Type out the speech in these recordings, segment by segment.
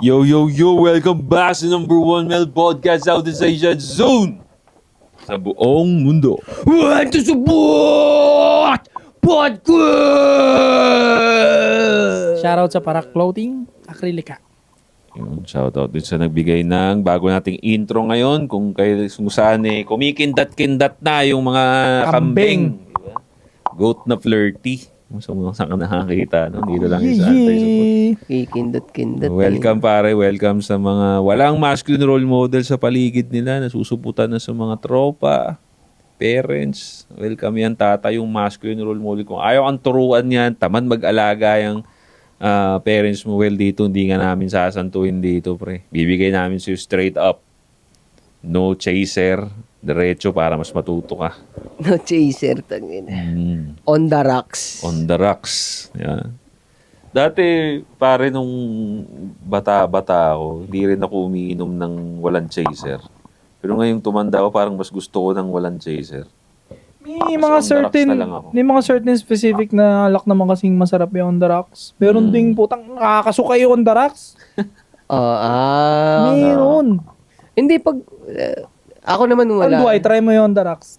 Yo, yo, yo! Welcome back sa number one male podcast out sa Asian Zone! Sa buong mundo. Want to support podcast! Shoutout sa Parak Clothing, Acrylica. Yun, shoutout din sa nagbigay ng bago nating intro ngayon. Kung saan kumikindat-kindat na yung mga kambing. Diba? Goat na flirty. Saan ka nakakita, no? Dito lang yung sa anti-support. Kikindot-kindot. Welcome pare, welcome sa mga walang masculine role model sa paligid nila, nasusuputan na sa mga tropa, parents. Welcome yan tata, yung masculine role model. Kung ayaw ang turuan yan, tamad mag-alaga yung parents mo, well dito, hindi nga namin sasantuhin dito pre. Bibigay namin sa'yo straight up. No chaser, diretso para mas matuto ka. No chaser, tangin. On the rocks. On the rocks. Yan. Dati, pare, nung bata-bata ako, hindi rin ako umiinom ng walang chaser. Pero ngayong tumanda ako, parang mas gusto ko ng walang chaser. May Mas mga on the rocks certain, na lang ako. may mga certain specific na alak naman kasing masarap yung on the rocks. Meron ding putang nakakasuka yung on the rocks. Meron. Hindi, pag... ako naman wala. Alduay, try mo yung on the rocks.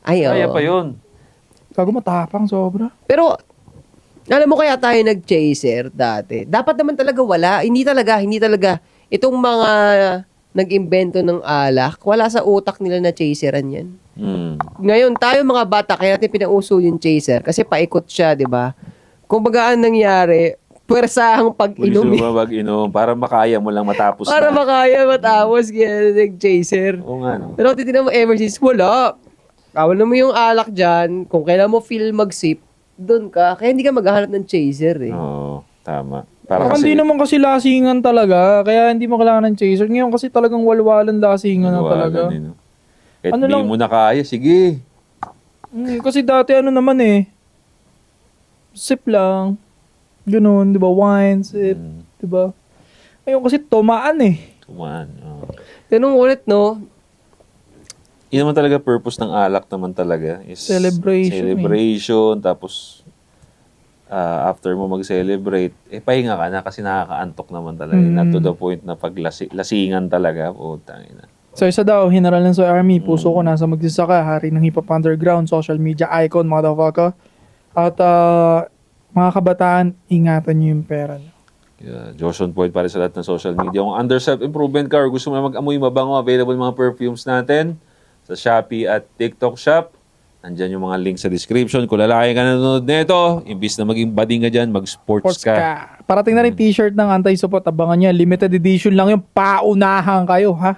Ay, oo. Kaya pa yun. Kago matapang, sobra. Pero, alam mo kaya tayo nag-chaser dati? Dapat naman talaga wala. Hindi talaga. Itong mga nag-imbento ng alak, wala sa utak nila na chaseran yan. Ngayon, tayo mga bata, kaya natin pinauso yung chaser kasi paikot siya, di ba? Kung baga ang nangyari, puwersahang pag-inom. Pulis mo mag-inom para makaya mo lang matapos Para na. makaya matapos kaya nag-chaser. Oo nga, no? Pero titignan mo ever since, wala. Kawalan mo yung alak dyan, kung kailan mo feel mag-sip, doon ka. Kaya hindi ka maghahanap ng chaser eh. Oo, tama. Parang hindi naman kasi lasingan talaga, kaya hindi mo kailangan ng chaser. Ngayon kasi talagang walwalan lasingan na talaga. Kahit Ano hindi lang- mo na kaya, sige. Kasi dati ano naman eh, sip lang. Ganun, di ba? Wine, sip, di ba? Ngayon kasi tumaan eh. Kumaan. Ganun ulit, no? Yun naman talaga purpose ng alak naman talaga is Celebration tapos after mo mag-celebrate, pahinga ka na kasi nakakaantok naman talaga. Not to the point na lasingan talaga. Putang ina. So isa daw, General ng Soy Army, puso ko nasa magsasaka, hari ng hip-hop underground, social media icon, motherfucker. At mga kabataan, ingatan nyo yung pera nyo. Yeah, Joshon Point para sa lahat ng social media. Kung under self-improvement ka or gusto mo na mag-amoy mabango, available mga perfumes natin sa Shopee at TikTok Shop. Nandyan yung mga links sa description. Kung lalaki ka nanonood nito, imbis na maging bading ka dyan, mag-sports ka. Parating na rin t-shirt ng anti-support, abangan nyo. Limited edition lang yung paunahan kayo, ha?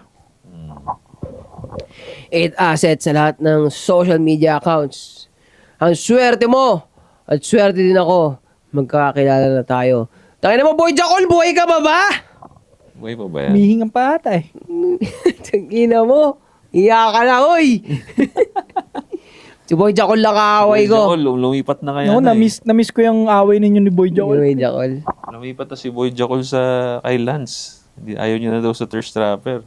8 assets sa lahat ng social media accounts. Ang swerte mo at swerte din ako. Magkakilala na tayo. Tangina mo, Boy Jackal, buhay ka ba ba? Buhay pa ba yan? Mihingang pa ata eh. Tangina mo. Iyak ka na, oy. Si Boy Jackal lang kaaway ko. Lumipat na kaya No, na na-miss ko yung away ninyo ni Boy Joel. Boy Jackal. Lumipat na si Boy Jackal sa kay Lance. Ayaw niya na daw sa thirst trapper.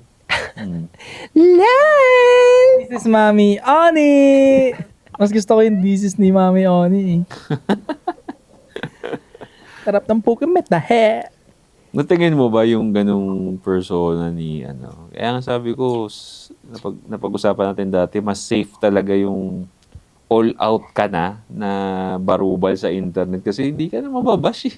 Lan! This is Mami Oni! Mas gusto ko yung this is ni Mami Oni eh. Sarap ng Pokemon na he. Natingin mo ba yung ganung persona ni Kaya nga sabi ko, napag-usapan natin dati, mas safe talaga yung all out ka na barubal sa internet kasi hindi ka na mababash eh.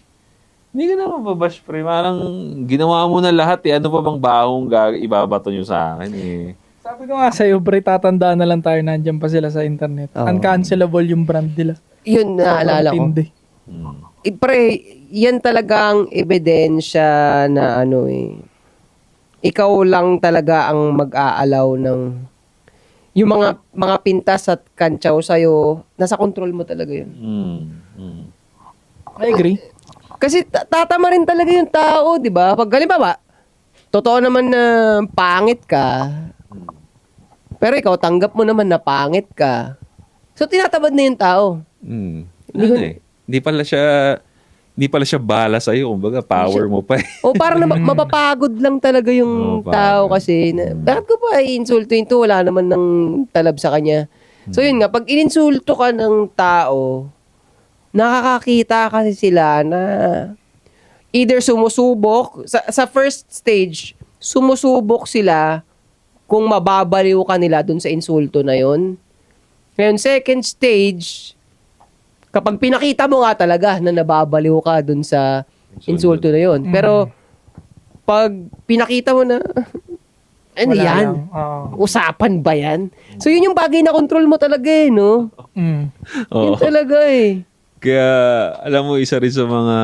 Hindi ka na mababash pre. Parang ginawa mo na lahat eh. Ano pa bang bahong ibabato nyo sa akin eh. Sabi ko nga sa'yo, pre, tatandaan na lang tayo nandiyan pa sila sa internet. Oo. Uncancelable yung brand nila. Yun, naalala ko. Matindi. Pre, yan talagang ebidensya na ikaw lang talaga ang mag-aalaw ng yung mga pintas at kantsaw sa'yo, nasa control mo talaga yun. I agree. Kasi tatama rin talaga yung tao, di ba? Pag halimbawa, totoo naman na pangit ka, pero ikaw tanggap mo naman na pangit ka. So, tinatabad na yung tao. Hindi pala siya bala sa'yo. Kumbaga, power mo pa eh. O parang mapapagod lang talaga yung tao kasi. Bakit ko pa i-insultuin to? Wala naman ng talab sa kanya. So yun nga, pag ininsulto ka ng tao, nakakakita kasi sila na either sumusubok, sa first stage, sumusubok sila kung mababaliw ka nila dun sa insulto na yon. Ngayon, second stage, kapag pinakita mo nga talaga na nababaliw ka dun sa insulto na yon. Pero, pag pinakita mo na, ano Wala yan? lang. Oo. Usapan ba yan? So, yun yung bagay na control mo talaga no? Mm. Yun Oo. talaga Kaya, alam mo, isa rin sa mga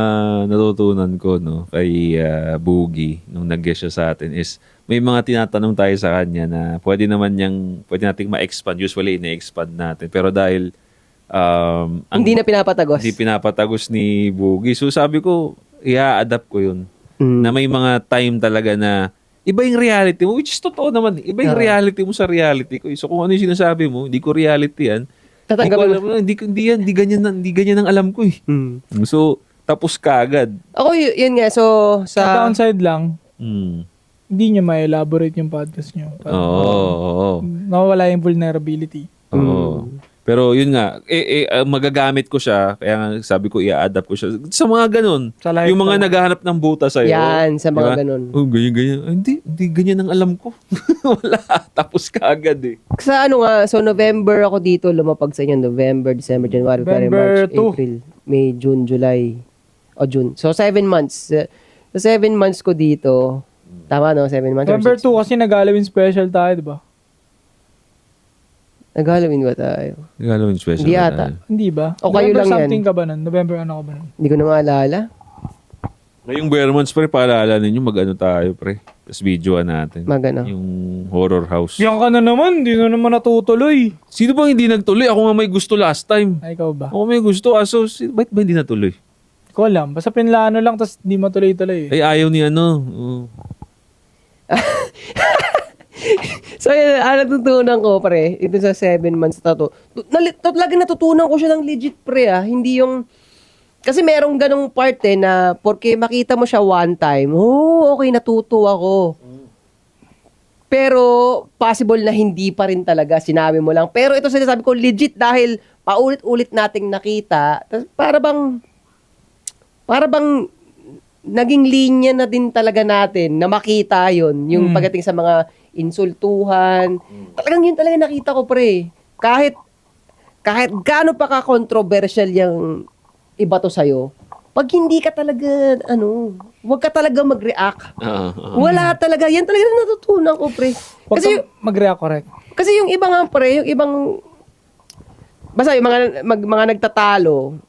natutunan ko, no, kay Boogie, nung nag-guest siya sa atin, is may mga tinatanong tayo sa kanya na pwede nating ma-expand. Usually, ina-expand natin. Pero dahil, Hindi na pinapatagos. hindi pinapatagos ni Boogie. So, sabi ko, i-adapt ko yun. Na may mga time talaga na iba yung reality mo, which is totoo naman. Iba yung reality mo sa reality ko. So, kung ano yung sinasabi mo, hindi ko reality yan. Tatanggapin mo. Hindi ganyan ang alam ko eh. So, tapos kagad. Ako, yun nga. So, Sa sa... downside lang, Mm. hindi nyo ma-elaborate yung podcast nyo. Oo. Nawawala yung vulnerability. Oo. Pero yun nga, magagamit ko siya, kaya nga sabi ko, i-adapt ko siya. Sa mga ganun, Sa life yung mga talaga. naghahanap ng buta sa'yo. Yan, sa mga Diba? ganun. Oh, ganyan. Ay, hindi ganyan ang alam ko. Wala, tapos kagad eh. Sa ano nga, so November ako dito lumapag sa inyo. November, December, January, February, November March, 2. April, May, June, July. O June. So 7 months. Sa 7 months ko dito, tama no? 7 months. November 2 kasi nag-Halloween special tayo, di ba? Nag-Halloween ba tayo? Halloween special. Hindi ba ata. tayo? Hindi ba? O, kayo November lang yan. something ka ba nun? November ano ka ba nun? Hindi ko na maalala. Ngayong bare months, pre, paalala ninyo, mag-ano tayo, pre. Tapos videoan natin. Magano? Yung horror house. Yan ka na naman, di na naman natutuloy. Sino bang hindi nagtuloy? Ako nga may gusto last time. Ay, ikaw ba? Ako may gusto. Ba't ba hindi natuloy? Ko alam. Basta pinlano lang, tas di matuloy-tuloy. Ay, ayaw ni ano. So, yun, natutunan ko, pre, ito sa 7 months na to. Talaga natutunan ko siya ng legit, pre, Hindi yung... Kasi merong ganong part na porque makita mo siya one time, okay, natuto ako. Pero, possible na hindi pa rin talaga, sinabi mo lang. Pero ito sinasabi ko, legit dahil paulit-ulit nating nakita, para bang naging linya na din talaga natin na makita yon yung pagdating sa mga insultuhan. Talagang yun talaga nakita ko, pre. Kahit gaano pa ka-controversial yung iba to sa'yo, pag hindi ka talaga, huwag ka talaga mag-react. Wala talaga. Yan talaga na natutunan ko, pre. Huwag Kasi, kang mag-react correct. kasi yung iba nga, pre, yung ibang, basta yung mga nagtatalo,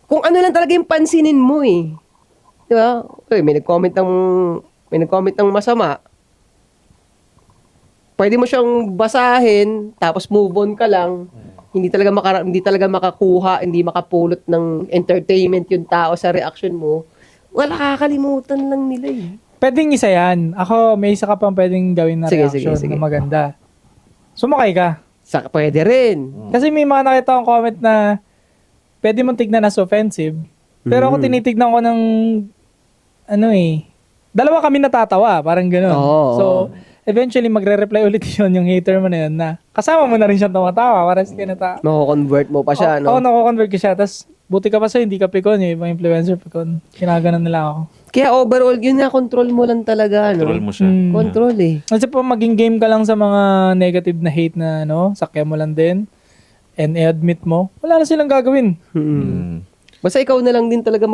kung ano lang talaga yung pansinin mo eh. Di ba? May nag-comment ng masama. Pwede mo siyang basahin, tapos move on ka lang. Hindi talaga makakuha, hindi makapulot ng entertainment yung tao sa reaction mo. Wala, kakalimutan lang nila eh. Pwedeng isa yan. Ako, may isa ka pang pwedeng gawin na Sige, reaction sige. na maganda. Sumakay ka. Pwede rin. Kasi may mga nakita akong comment na pwede mong tignan as offensive. Pero ako tinitignan ko ng dalawa kami natatawa, parang gano'n. Oo. So, eventually magre-reply ulit yun yung hater mo na yun na kasama mo na rin siyang tumatawa para sa kinata. Mako-convert mo pa siya, Oo, nako-convert ko siya. Tapos, buti ka pa sa hindi ka pikon. Yung ibang influencer pikon. Kinaganan nila ako. Kaya overall, yun nga, control mo lang talaga, Control mo siya. Control eh. Kasi po, maging game ka lang sa mga negative na hate na, sakya mo lang din. And i-admit mo, wala na silang gagawin. Basta ikaw na lang din talaga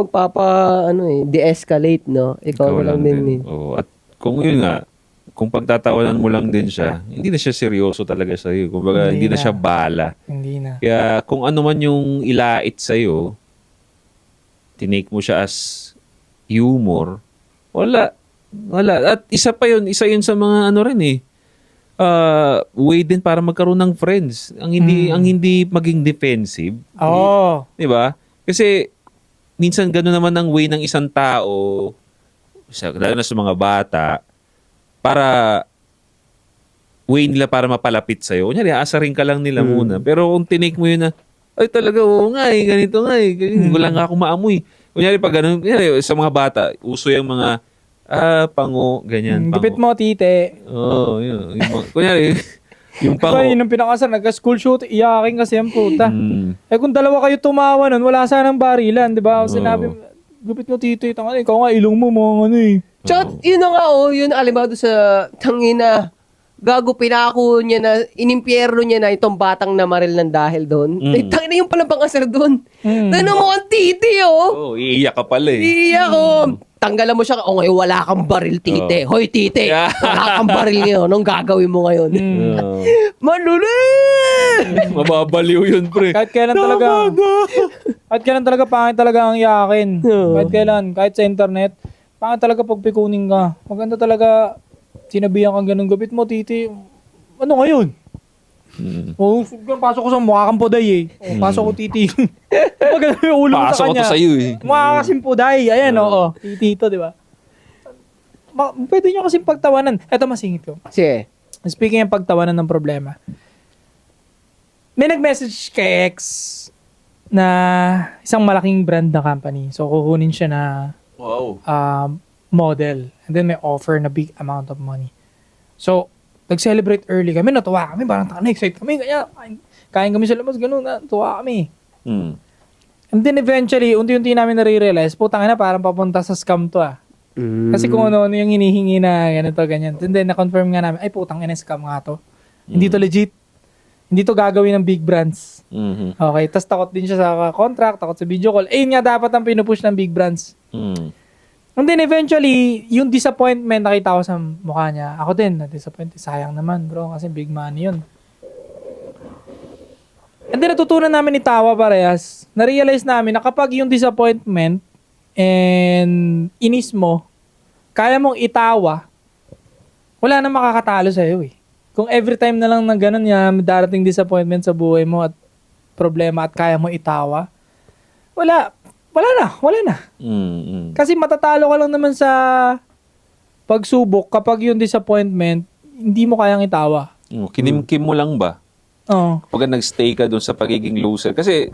de-escalate, no? Ikaw na lang din eh. Oo. At kung yun nga, kung pagtatawanan mo lang din siya, hindi na siya seryoso talaga sa'yo. Kumbaga, Hindi hindi na na. siya bala. Hindi na. Kaya kung ano man yung ilait sa'yo, tinake mo siya as humor, wala. At isa yun sa mga rin eh. Way din para magkaroon ng friends. Ang hindi maging defensive. Oo. 'Di ba? Kasi minsan gano'n naman ang way ng isang tao, lalo na sa mga bata, para way nila para mapalapit sa'yo. Kunyari, aasarin ka lang nila muna. Pero kung tinake mo yun na, ay talaga, oo nga eh, ganito nga eh. Wala nga akong maamoy. Kunyari, pag ganun, kunyari, sa mga bata, uso yung mga, pango, ganyan, pango. Gipit mo, tite. Oo, yun. Kunyari, yung pango. Ikaw, yun ang pinakasar. Nagka-school shoot, iyakin kasi ang puta. Mm. Kung dalawa kayo tumawa nun, wala sanang barilan, di ba? Sinabi, Gupit mo titi, tanga ikaw nga ilong mo mga ano eh. Tsaka, yun na nga, yun, alam mo, doon sa tangina, gago, pinako niya na, inimpyerno niya na itong batang namaril ng dahil doon. Tangina yung palang pang-asar doon. Tangina mo ang titi, Oh, iiyak ka pala eh. Iiyak, Tanggalan mo siya, ngayon wala kang baril, tite. Hoy, tite, Yeah. wala kang baril ngayon. Anong gagawin mo ngayon? Oh. Manulit! Mababaliw yun, pre. Kahit kailan talaga pangit talaga ang iyakin. Kahit kailan, kahit sa internet, pangit talaga pag pikunin ka. Maganda talaga, sinabihan kang ganun, gupit mo, titi. Ano ngayon? Pasok ko sa mukha kang poday eh. Pasok ko, titi. Maganda yung ulo mo sa Pasok ko kanya. to sa'yo eh. Mukha kasing poday. Ayan, titi to, di ba? Pwede nyo kasing pagtawanan. Eto, masingit ko. Sige. Speaking ng pagtawanan ng problema, may nag-message kay X na isang malaking brand na company. So, kukunin siya na Wow. model. And then may offer na big amount of money. So, nag-celebrate early kami. Natuwa kami. Parang na-excite kami. Kaya, kain kami sa labas. Ganun na. Tuwa kami. And then eventually, unti-unti namin nare-realize, putang ina, parang papunta sa scam to Kasi kung ano yung hinihingi na ganito, ganyan. And then, na-confirm nga namin, ay putang ina, scam nga to. Hindi to legit. Hindi to gagawin ng big brands. Okay, tas takot din siya sa contract, takot sa video call. Yun nga dapat ang pinupush ng big brands. And then eventually, yung disappointment nakita ko sa mukha niya. Ako din, na-disappointed. Sayang naman, bro, kasi big money yun. And then natutunan namin ni Tawa parehas. Na-realize namin na kapag yung disappointment and inis mo, kaya mong itawa, wala na makakatalo sa'yo eh. Kung every time na lang na gano'n yan, darating disappointment sa buhay mo at problema at kaya mo itawa, wala na. Kasi matatalo ka lang naman sa pagsubok kapag yung disappointment, hindi mo kayang itawa. Kinimkim mo lang ba? Oo. Pag nag-stay ka dun sa pagiging loser. Kasi,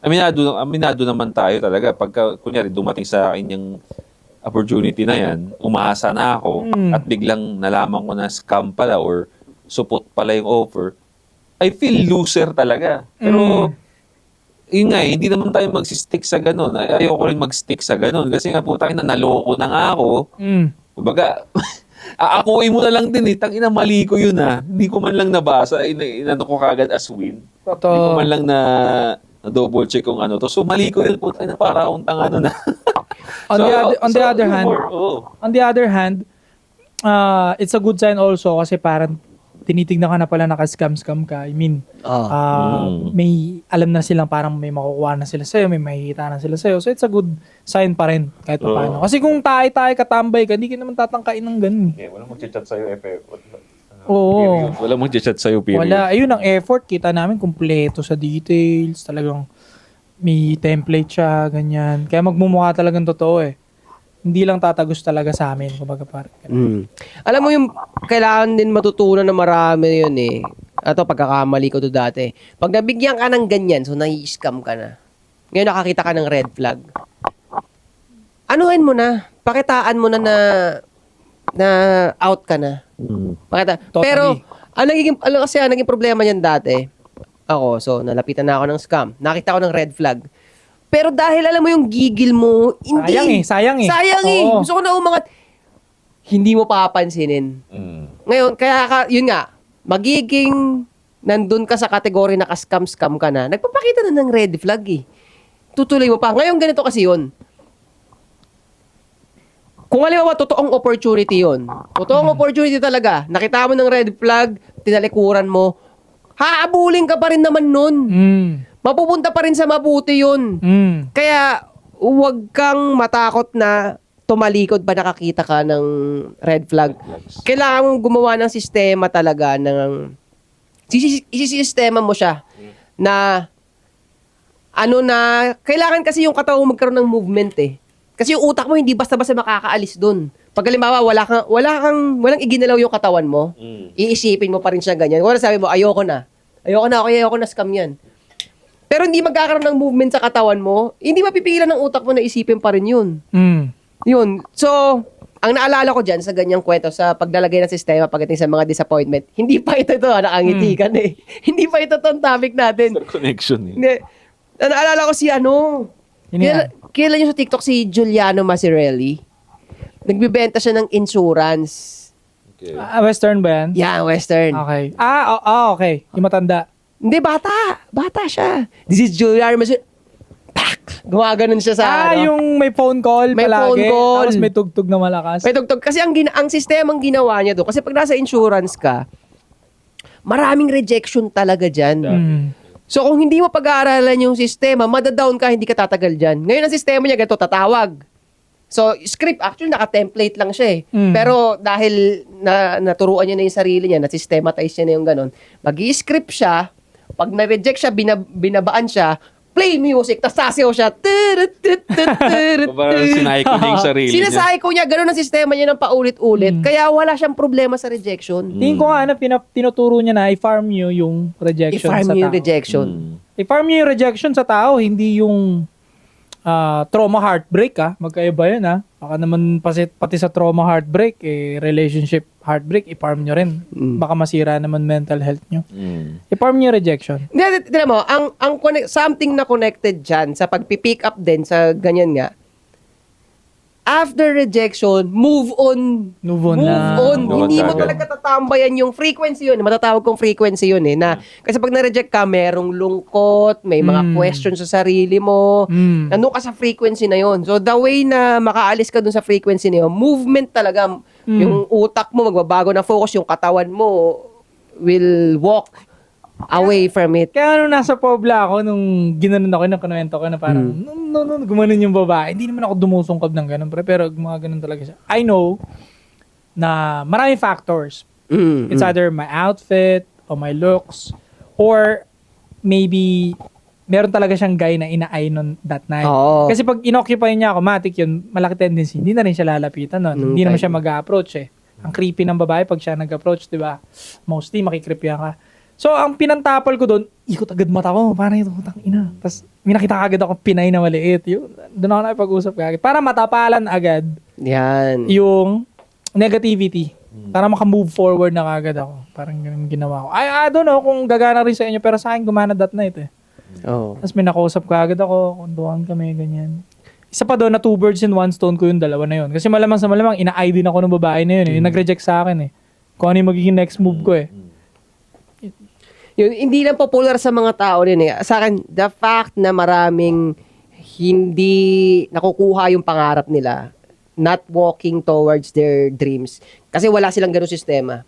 aminado naman tayo talaga. Pagka, kunyari, dumating sa akin yung opportunity na yan, umaasa na ako, at biglang nalaman ko na scam pala or supot pala yung offer, I feel loser talaga. Pero, yun nga, hindi naman tayo magsistick sa ganun. Ayoko rin mag-stick sa ganun. Kasi nga po tayo na naloko na nga ako. Kumbaga, aakuin mo na lang din eh. Tangina, mali ko yun Hindi ko man lang nabasa. Inano ko kagad as win. Hindi ko man lang na double check kung ano to. So, mali ko yun po tayo na para akong tanga na. On the other hand, it's a good sign also kasi parang tinitignan ka na pala naka-scam ka. I mean, may alam na silang parang may makukuha na sila sa'yo, may makikita na sila sa'yo. So, it's a good sign pa rin kahit pa paano. Kasi kung tayo katambay ka, hindi ka naman tatangkain ng ganun. Walang mag-chat sa'yo, Oo. Walang mag-chat sa'yo, period. Wala. Ayun ang effort. Kita namin kumpleto sa details. Talagang may template siya, ganyan. Kaya magmumukha talagang totoo eh. Hindi lang tatagos talaga sa amin. Kumbaga parang. Alam mo yung kailangan din matutunan na marami yun eh. Ato, pagkakamali ko to dati. Pag nabigyan ka ng ganyan, so nai-scam ka na. Ngayon nakakita ka ng red flag. Anuhin mo na. Pakitaan mo na out ka na. Pakita. Totally. Pero, ang naging problema niyan dati, ako, so nalapitan na ako ng scam. Nakita ko ng red flag. Pero dahil alam mo yung gigil mo, hindi. Sayang eh. Oo. Gusto ko na umangat. Hindi mo papansinin. Ngayon, yun nga, magiging nandun ka sa kategory na ka-scam ka na, nagpapakita na ng red flag eh. Tutuloy mo pa. Ngayon, ganito kasi yun. Kung halimbawa, totoong opportunity yun. Totoong opportunity talaga. Nakita mo ng red flag, tinalikuran mo, haabulin ka pa rin naman nun. Mapupunta pa rin sa mabuti yun. Kaya, huwag kang matakot na tumalikod pa nakakita ka ng red flag. Kailangan mong gumawa ng sistema talaga isisistema mo siya na kailangan kasi yung katawan mo magkaroon ng movement eh. Kasi yung utak mo hindi basta-basta makakaalis dun. Pag halimbawa, walang iginalaw yung katawan mo, iisipin mo pa rin siya ganyan. Wala sabi mo, ayoko na scam yan. Pero hindi magkakaroon ng movement sa katawan mo, hindi mapipigilan ng utak mo na isipin pa rin yun. Yun. So, ang naalala ko dyan sa ganyang kwento, sa paglalagay ng sistema pagdating sa mga disappointment, hindi pa ito nakangiti ka na eh. Hindi pa ito ang topic natin. Connection eh. Hindi. Naalala ko Yun yan. Kilala niyo sa TikTok si Giuliano Masirelli? Nagbibenta siya ng insurance. Okay. Western ba yan? Yeah, Western. Okay. Okay. Yung matanda. Hindi, bata. Bata siya. This is Giuliano Masirelli. Pak! Gumaganon siya sa Yung may phone call May palagi. phone call. Tapos may tugtog na malakas. May tugtog. Kasi ang sistemang ginawa niya doon, kasi pag nasa insurance ka, maraming rejection talaga dyan. Mm. So kung hindi mo pag-aaralan yung sistema, madadown ka, hindi ka tatagal dyan. Ngayon ang sistema niya, ganito, tatawag. So script, actually naka-template lang siya eh. Mm. Pero dahil naturuan niya na yung sarili niya, na-systematize niya na yung ganon, mag-i-script siya, pag na-reject siya, binabaan siya, play music, tas sasayaw siya. Parang sinayko niya yung sarili niya. Sinasayko niya, ganun ang sistema niya ng paulit-ulit. Kaya wala siyang problema sa rejection. Tingin ko nga tinuturo niya na i-farm nyo yung rejection I-farm sa niyo tao. yung rejection. I-farm nyo yung rejection sa tao, hindi yung trauma heartbreak Magkaiba yun Baka naman pati sa trauma heartbreak, relationship heartbreak, i-farm nyo rin. Baka masira naman mental health nyo. I-farm nyo yung rejection. Hindi, tignan mo, something na connected dyan sa pagpipick up din sa ganyan nga. After rejection, move on. Move on na. Hindi mo Agad. talaga tatambayan yung frequency yun. Matatawag kong frequency yun na, kasi pag na-reject ka, merong lungkot, may mga questions sa sarili mo, nandun ka sa frequency na yun. So, the way na makaalis ka dun sa frequency na yun, movement talaga, yung utak mo, magbabago na focus, yung katawan mo will walk away from it. Kaya nasa Pobla ako, nung ginanon ako, nung kinuwento ko na parang, nung gumanon yung babae, hindi naman ako dumusungkab ng ganun, pero mga ganun talaga siya. I know na maraming factors. It's either my outfit, or my looks, or maybe meron talaga siyang guy na ina-eye nun that night. Oo. Kasi pag inoccupy niya ako, matik yun, malaki tendency, hindi na rin siya lalapitan nun. Hindi naman siya mag-approach Ang creepy ng babae pag siya nag-approach, di ba? Mostly makikreepyan ka. So, ang pinantapal ko doon, ikot agad mata ko. Parang ito, utang ina. Tapos, may nakita agad ako Pinay na maliit. Yun, doon ako nakipag-usap agad. Para matapalan agad Yan. yung negativity. Para maka-move forward na agad ako. Parang ganun ginawa ko. I don't know kung gagana rin sa inyo, pero sa akin gumana that night Oh. Tapos may nakausap ka agad ako, kunduan kami, ganyan. Isa pa doon na 2 birds in 1 stone ko yung dalawa na yun. Kasi malamang sa malamang, ina-eye din ako ng babae na yun. Yung nag-reject sa akin Kung ano yung magiging next move ko Yun, hindi lang popular sa mga tao din Sa akin, the fact na maraming hindi nakukuha yung pangarap nila, not walking towards their dreams, kasi wala silang ganung sistema.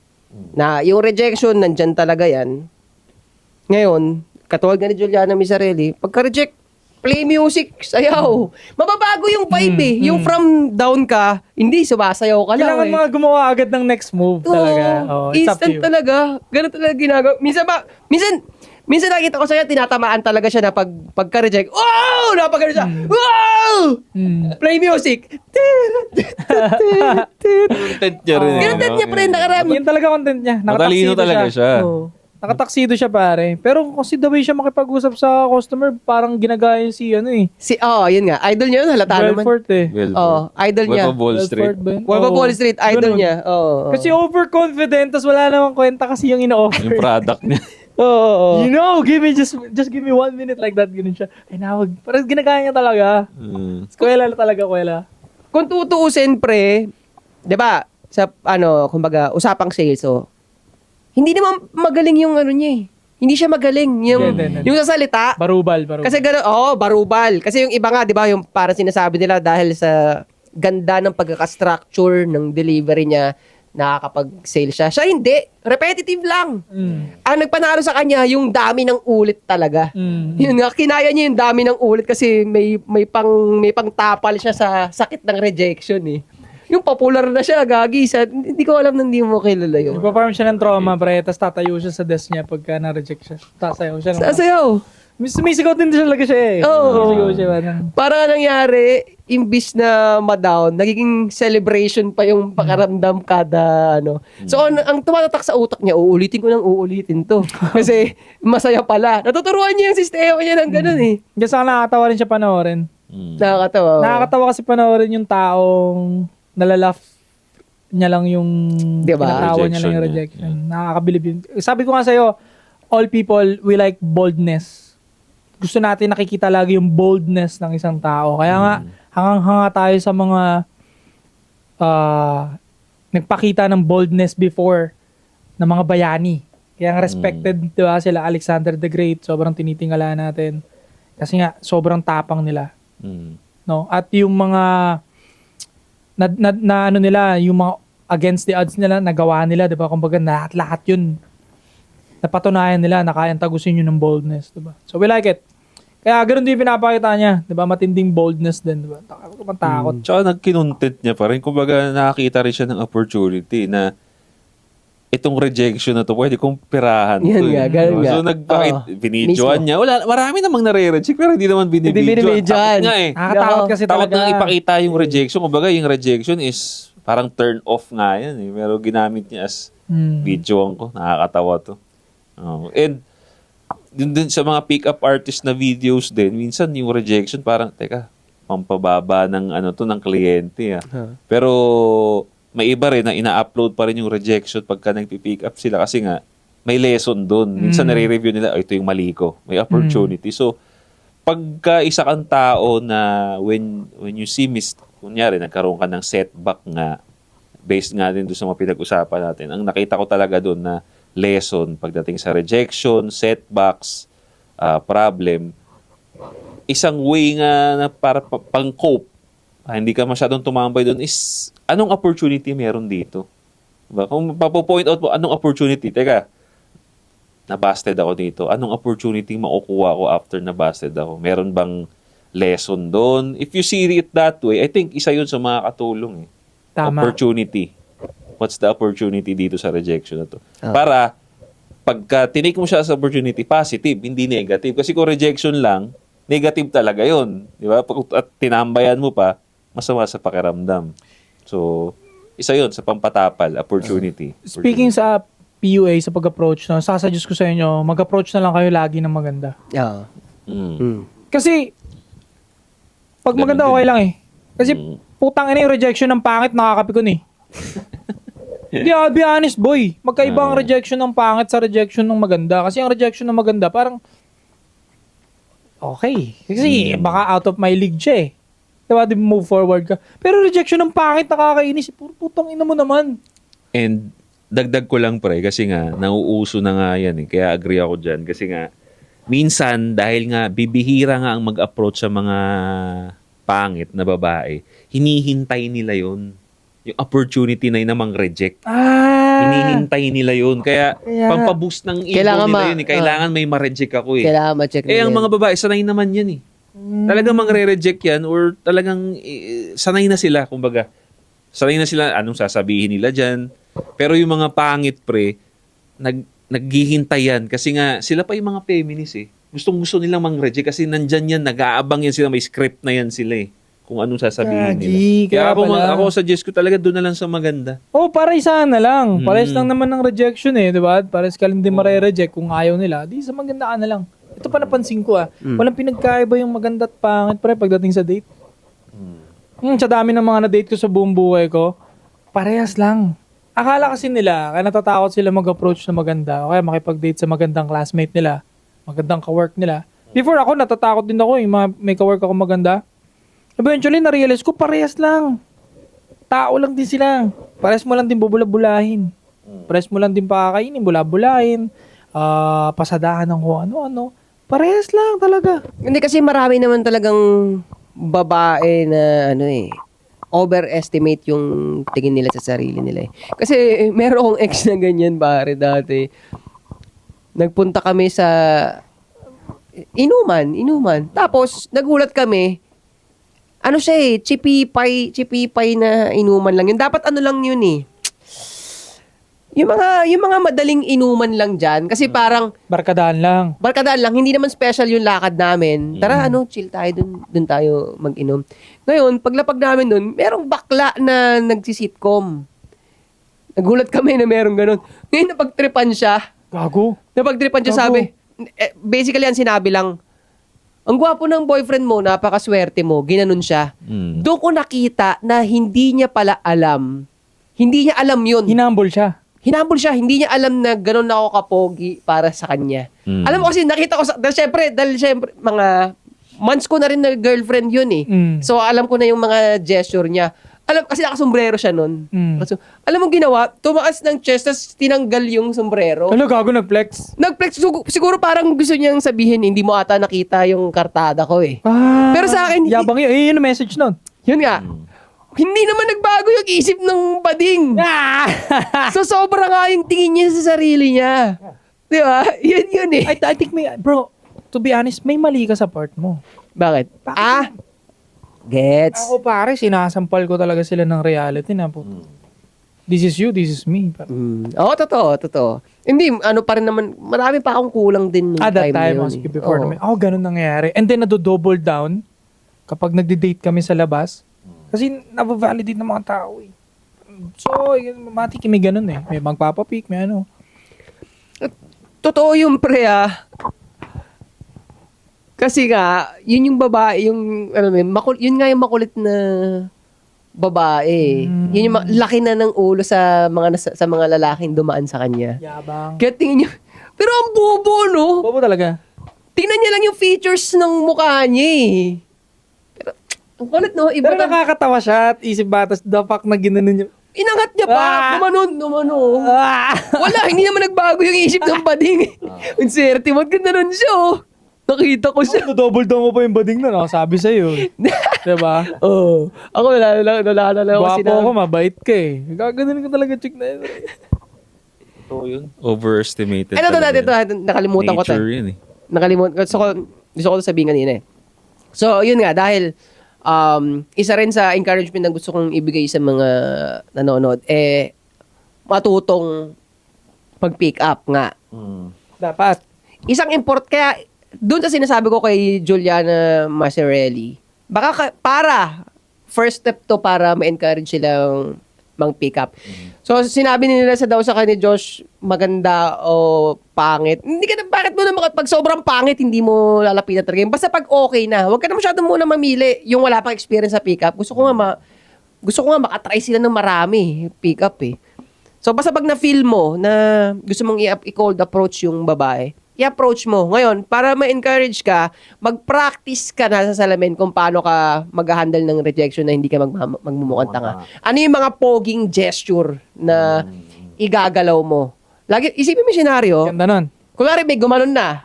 Na yung rejection, nandyan talaga yan. Ngayon, katulad nga ni Giuliano Masirelli, pagka-reject, play music, sayaw. Mababago yung vibe Yung from down ka, hindi, sumasayaw ka lang Kailangan mga gumawa agad ng next move talaga. It's up to instant you. talaga. Ganun talaga ginagawa. Minsan nakita ko sa'yo, tinatamaan talaga siya na pagka-reject. Oh! Napagano siya. Wow! Play music. Content niya rin. Ganun niya pa rin nakarami. Yan talaga content niya. Matalino talaga siya. Oh. Nakataksido siya pare. Pero kasi the way siya makipag-usap sa customer, parang ginagaya si Yun nga. Idol niya yun, halata naman. Belfort Idol niya. Wolf of Wall Street. Wolf of Wall Street, idol Ganun. niya. Oo. Kasi overconfident, tas wala namang kwenta kasi yung ina-offer. Yung product niya. Oo. You know, just give me 1 minute like that. Ganun siya. Ay nawag. Parang ginagaya niya talaga. Kuwela talaga, kuwela. Kung tutuusin, pre, 'di ba? Sa kumbaga, usapang sales hindi naman magaling yung niya Hindi siya magaling Hindi. yung sa salita. Barubal. Kasi barubal. Kasi yung iba nga, 'di ba, yung parang sinasabi nila dahil sa ganda ng pagkaka-structure ng delivery niya, nakakapag-sale siya. Siya hindi. Repetitive lang. Ang nagpanalo sa kanya, yung dami ng ulit talaga. Yun nga, kinaya niya yung dami ng ulit kasi may pang tapal siya sa sakit ng rejection Yung popular na siya, gagi. Hindi ko alam na hindi mo kilala yun. Nagpa-farm siya ng trauma, pre. Tapos tatayo siya sa desk niya pagka na-reject siya. Tasayaw siya. Sasayaw. Sumisigaw din talaga siya Oo. Sumisigaw siya. Parang nangyari, imbis na ma-down, nagiging celebration pa yung pakaramdam kada So, ang tumatatak sa utak niya, uulitin to. Kasi masaya pala. Natuturuan niya yung sistema niya ng ganun Kasi nakakatawa rin siya panoorin. Nakakatawa. Nakakatawa kasi panoorin yung taong nalalaf niya lang yung Diba? pinatawa niya lang yung rejection. Nakakabilib yun. Sabi ko nga sa'yo, all people, we like boldness. gusto natin nakikita lagi yung boldness ng isang tao. Kaya nga, hangang-hanga tayo sa mga nagpakita ng boldness before ng mga bayani. Kaya nga respected, di ba, sila Alexander the Great, sobrang tinitingala natin. Kasi nga, sobrang tapang nila. No? At yung mga ano nila, yung mga against the odds nila, nagawa nila, di ba? Kumbaga, lahat yun. Napatunayan nila na kayang tagusin yun ng boldness, di ba? So, we like it. Kaya ganoon din pinapakita niya, 'di ba? Matinding boldness din, 'di ba? Takot. Tsaka nagkinuntit niya pa rin. Kumbaga nakakita rin siya ng opportunity na itong rejection na to, pwede kong pirahan Yan to. nga, ganun nga. So binidyoan niya. Marami namang nare-reject pero hindi naman binibidyoan. Takot nga eh. Nakakatakot kasi Takot talaga. nga ipakita yung rejection. Kumbaga yung rejection is parang turn off nga yan eh. Pero ginamit niya as videoan ko. Nakakatawa to. And din sa mga pick-up artist na videos din, minsan yung rejection parang, teka, pampababa ng ng kliyente. Pero may iba rin na ina-upload pa rin yung rejection pagka nagpi-pick up sila kasi nga may lesson doon. Minsan nare-review nila, ito yung mali ko. May opportunity. So, pagka isa kang tao na when you see kunyari, nagkaroon ka ng setback nga, based nga din doon sa mga pinag-usapan natin, ang nakita ko talaga doon na lesson pagdating sa rejection, setbacks, problem. Isang way nga na para pang-cope, hindi ka masyadong tumambay doon is, anong opportunity meron dito? Diba? Kung papo-point out mo, anong opportunity? Teka, nabasted ako dito. Anong opportunity makukuha ko after nabasted ako? Meron bang lesson doon? If you see it that way, I think isa yun sa mga katulong. Tama. Opportunity. What's the opportunity dito sa rejection na to? Para, pagka tinake mo siya sa opportunity, positive, hindi negative. Kasi kung rejection lang, negative talaga yun. Di ba? At tinambayan mo pa, masama sa pakiramdam. So, isa yun sa pampatapal, opportunity. Speaking sa PUA, sa pag-approach, no, sasuggest ko sa inyo, mag-approach na lang kayo lagi ng maganda. Kasi, pag Ganun maganda, din. okay lang eh. Kasi, putang ina yung rejection ng pangit, nakakapikon eh. I'll be honest, boy. Magkaiba ang rejection ng pangit sa rejection ng maganda. Kasi ang rejection ng maganda, parang, okay. Kasi, baka out of my league siya eh. Diba, di move forward ka. Pero rejection ng pangit, nakakainis. Putang ina mo naman. And, dagdag ko lang pre, kasi nga, nauuso na nga yan eh. Kaya agree ako dyan. Kasi nga, minsan, dahil nga, bibihira nga ang mag-approach sa mga pangit na babae, hinihintay nila yon yung opportunity na yun namang reject. Hinihintay nila yun. Kaya, pampaboost ng ego nila yun. Kailangan may ma-reject ako eh. Kailangan ma-check ang mga babae, sanay naman yan eh. Talagang mangre-reject yan or talagang sanay na sila, kumbaga. Sanay na sila, anong sasabihin nila dyan. Pero yung mga pangit pre, naghihintay yan. Kasi nga, sila pa yung mga feminist eh. Gustong-gusto nilang mang-reject kasi nandyan yan, nag-aabang yan sila, may script na yan sila eh. Kung anong sasabihin nila. Kaya ako suggest ko talaga doon na lang sa maganda. Para isa na lang. Pares lang naman ng rejection eh, di ba? Pares ka lang din mare-reject kung ayaw nila. Di sa maganda ka na lang. Ito pa napansin ko walang pinagkaiba yung maganda at pangit pre pagdating sa date. Sa dami ng mga na-date ko sa buong buhay ko, parehas lang. Akala kasi nila, kaya natatakot sila mag-approach na maganda o kaya makipag-date sa magandang classmate nila, magandang ka-work nila. Before ako, natatakot din ako yung may ka-work ako maganda. Eventually, na-realize ko, parehas lang. Tao lang din sila. Parehas mo lang din bubula-bulahin. Parehas mo lang din pakakainin, bula-bulahin, pasadahan ng kung ano-ano. Parehas lang talaga. Hindi kasi marami naman talagang babae na overestimate yung tingin nila sa sarili nila eh. Kasi meron akong ex na ganyan pare dati. Nagpunta kami sa inuman. Tapos nagulat kami, chipipay na inuman lang yun. Dapat lang yun eh. Yung mga madaling inuman lang dyan. Kasi parang Barkadahan lang. Hindi naman special yung lakad namin. Tara, chill tayo dun tayo mag-inom. Ngayon, paglapag namin dun, merong bakla na nagsisitcom. Nagulat kami na merong ganun. Ngayon, napagtripan siya. Gago. Sabi, basically, ang sinabi lang, ang gwapo ng boyfriend mo, napakaswerte mo, ginanon siya. Doon ko nakita na hindi niya pala alam. Hindi niya alam yun. Hinambol siya. hinambol siya. Hindi niya alam na gano'n ako kapogi para sa kanya. Alam mo kasi, nakita ko, dahil syempre, mga months ko na rin na girlfriend yun eh. So, alam ko na yung mga gesture niya. Kasi nakasombrero siya nun. So, alam mo ginawa, tumaas ng chest, tapos tinanggal yung sombrero. Ano, gago nag-flex? Nag-flex, siguro parang gusto niyang sabihin, hindi mo ata nakita yung kartada ko eh. Pero sa akin, Yabang yun. Yun yung message nun. yun nga, hindi naman nagbago yung isip ng bading. So, sobra nga yung tingin niya sa sarili niya. Di ba? Yun eh. I think bro, to be honest, may mali ka sa part mo. Bakit? Gets. Ako pare, sinasampal ko talaga sila ng reality na po. This is you, this is me. Oo, totoo. Hindi, ano pa rin naman, marami pa akong kulang din nung At that na time, yun sige, eh. before Oo. namin, ganun nangyayari. And then, nado-double down kapag nagde-date kami sa labas. Kasi nabavalidate ng mga tao eh. So, matik may ganun eh. May magpapapik, may ano. Totoo yung pre Kasi nga, yun yung babae, yung, yun nga yung makulit na babae. Yun yung laki na ng ulo sa mga lalaking dumaan sa kanya. Yabang. Kaya tingin niyo, pero ang bobo, no? Bobo talaga. Tingnan niya lang yung features ng mukha niya eh. Pero, ang kulit, no? Iba Pero nakakatawa siya at isip batas, the fuck na ginanon niya. Inangat niya pa. Gumano. Wala, hindi naman nagbago yung isip ng bading. Ang swerte mo, ganda nun siya, oh. Nakita ko siya. Double down mo pa yung bading na, no? Sabi sa'yo. Diba? Oo. Ako, wala na lang ako Guwapo ako, mabait ka eh. Gaganon ka talaga, chick na yun. Ito yun. Overestimated. Ano to talaga natin yan. nakalimutan ko to. Nature yun eh. Gusto ko to sabihin kanina eh. So, yun nga, dahil isa rin sa encouragement na gusto kong ibigay sa mga nanonood, matutong pag-pick up nga. Dapat. Isang kaya doon sa sinasabi ko kay Juliana Maserelli, baka para first step to para ma-encourage silang mang-pick up. So, sinabi nila daw sa kanya, Josh, maganda o pangit. Hindi ka na, bakit mo na pag sobrang pangit, hindi mo lalapitan talaga. Basta pag okay na, huwag ka na masyadong muna mamili yung wala pang experience sa pick up. Gusto ko nga makatry sila ng marami pick up eh. So, basta pag na-feel mo na gusto mong i-cold approach yung babae, i-approach mo. Ngayon, para ma-encourage ka, mag-practice ka na sa salamin kung paano ka mag-handle ng rejection na hindi ka magmumukhang tanga. Ano yung mga poging gesture na igagalaw mo? Lagi, isipin mo yung senaryo. Ganda nun. Kunwari, may gumanon na.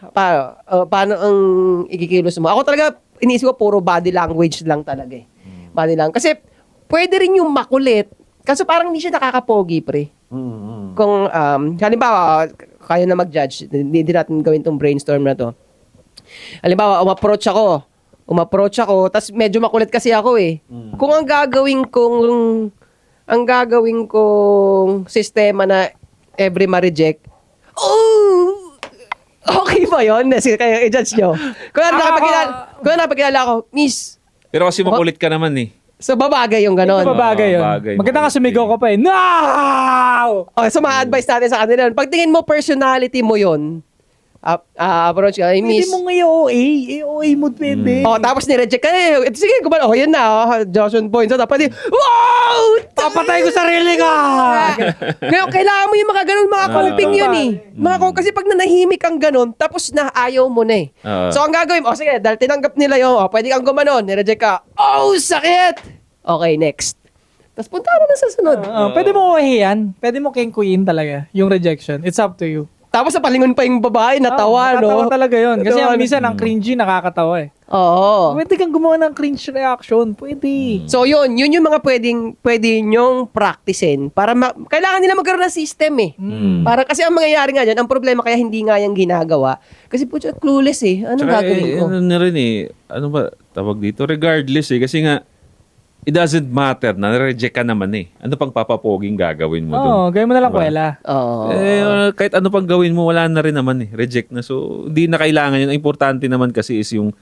Paano ang ikikilos mo? Ako talaga, iniisip ko, puro body language lang talaga eh. Body language. Kasi, pwede rin yung makulit. Kaso parang hindi siya nakakapogi, pre. Kung, halimbawa, kaya na mag-judge. Hindi natin gawin tong brainstorm na to. Halimbawa, umapproach ako, tapos medyo makulit kasi ako eh. Kung ang gagawin kong sistema na every ma-reject, okay ba yun? Kaya i-judge nyo. Kung napagkilala ako, miss, Pero kasi makulit ka naman eh. so babagay yung ganon. Babagay yun. Bagay. Maganda ka sumigaw ka pa eh. No! Okay, so mga advice natin sa kanila yun. Pag tingin mo personality mo yun, approach ka, miss. Pwede mo ngayon OA mo pwede. Tapos ni-reject ka eh. Sige, gumano. Yan na. Johnson points. So, dapat wow! Papatay ko sarili ka! Ngayon, kailangan mo yung mga ganun, mga coping yun eh. Kasi pag nanahimik kang ganun, tapos na ayaw mo na eh. So, ang gagawin mo, sige, dahil tinanggap nila yung, pwede kang gumanon, ni-reject ka. Sakit! Okay, next. Tapos punta ka na sa sunod. Pwede mo yan. Pwede mo queen talaga. Yung rejection. It's up to you. Tapos sa palingon pa yung babae, natawa, no? Nakakatawa talaga yun. Kasi Natawa. minsan ang cringy nakakatawa eh. Oo. Pwede kang gumawa ng cringe reaction. Pwede. So yun yung mga pwede nyong practicein para kailangan nila magkaroon ng system eh. Para kasi ang mangyayari nga dyan, ang problema kaya hindi nga yung ginagawa. Kasi po clueless eh. Anong Tsaka, gagawin ko? ano na rin eh. Ano ba tawag dito? Regardless eh. Kasi nga, it doesn't matter na reject ka naman eh. Ano pang papapoging gagawin mo doon? Gawin mo na lang Diba? kwela. Oo. Kahit ano pang gawin mo, wala na rin naman eh. Reject na. So, hindi na kailangan yun. Ang importante naman kasi is yung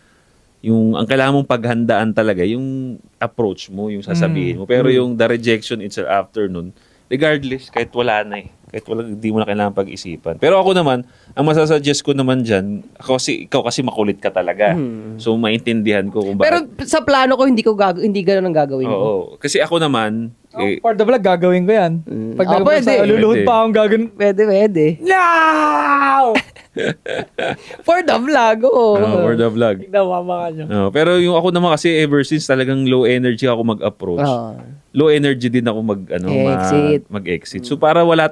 ang kailangan mong paghandaan talaga, yung approach mo, yung sasabihin mo. Pero yung the rejection itself after nun, regardless, kahit wala na eh. Kahit wala, hindi mo na kailangan pag-isipan. Pero ako naman, ang masasuggest ko naman dyan, ikaw kasi makulit ka talaga. So, maintindihan ko kung Pero bakit. sa plano ko, hindi ganun ang gagawin mo. Oo. Kasi ako naman, For the vlog, gagawin ko yan. Pag Ah, pwede. luluhod Pwede. pa akong gagawin. Pwede. No! For the vlog, oo. For the vlog. Tignan mo, mama nyo. Pero yung ako naman kasi ever since talagang low energy ako mag-approach. Oo. Low energy din ako Exit. mag-exit. So para walang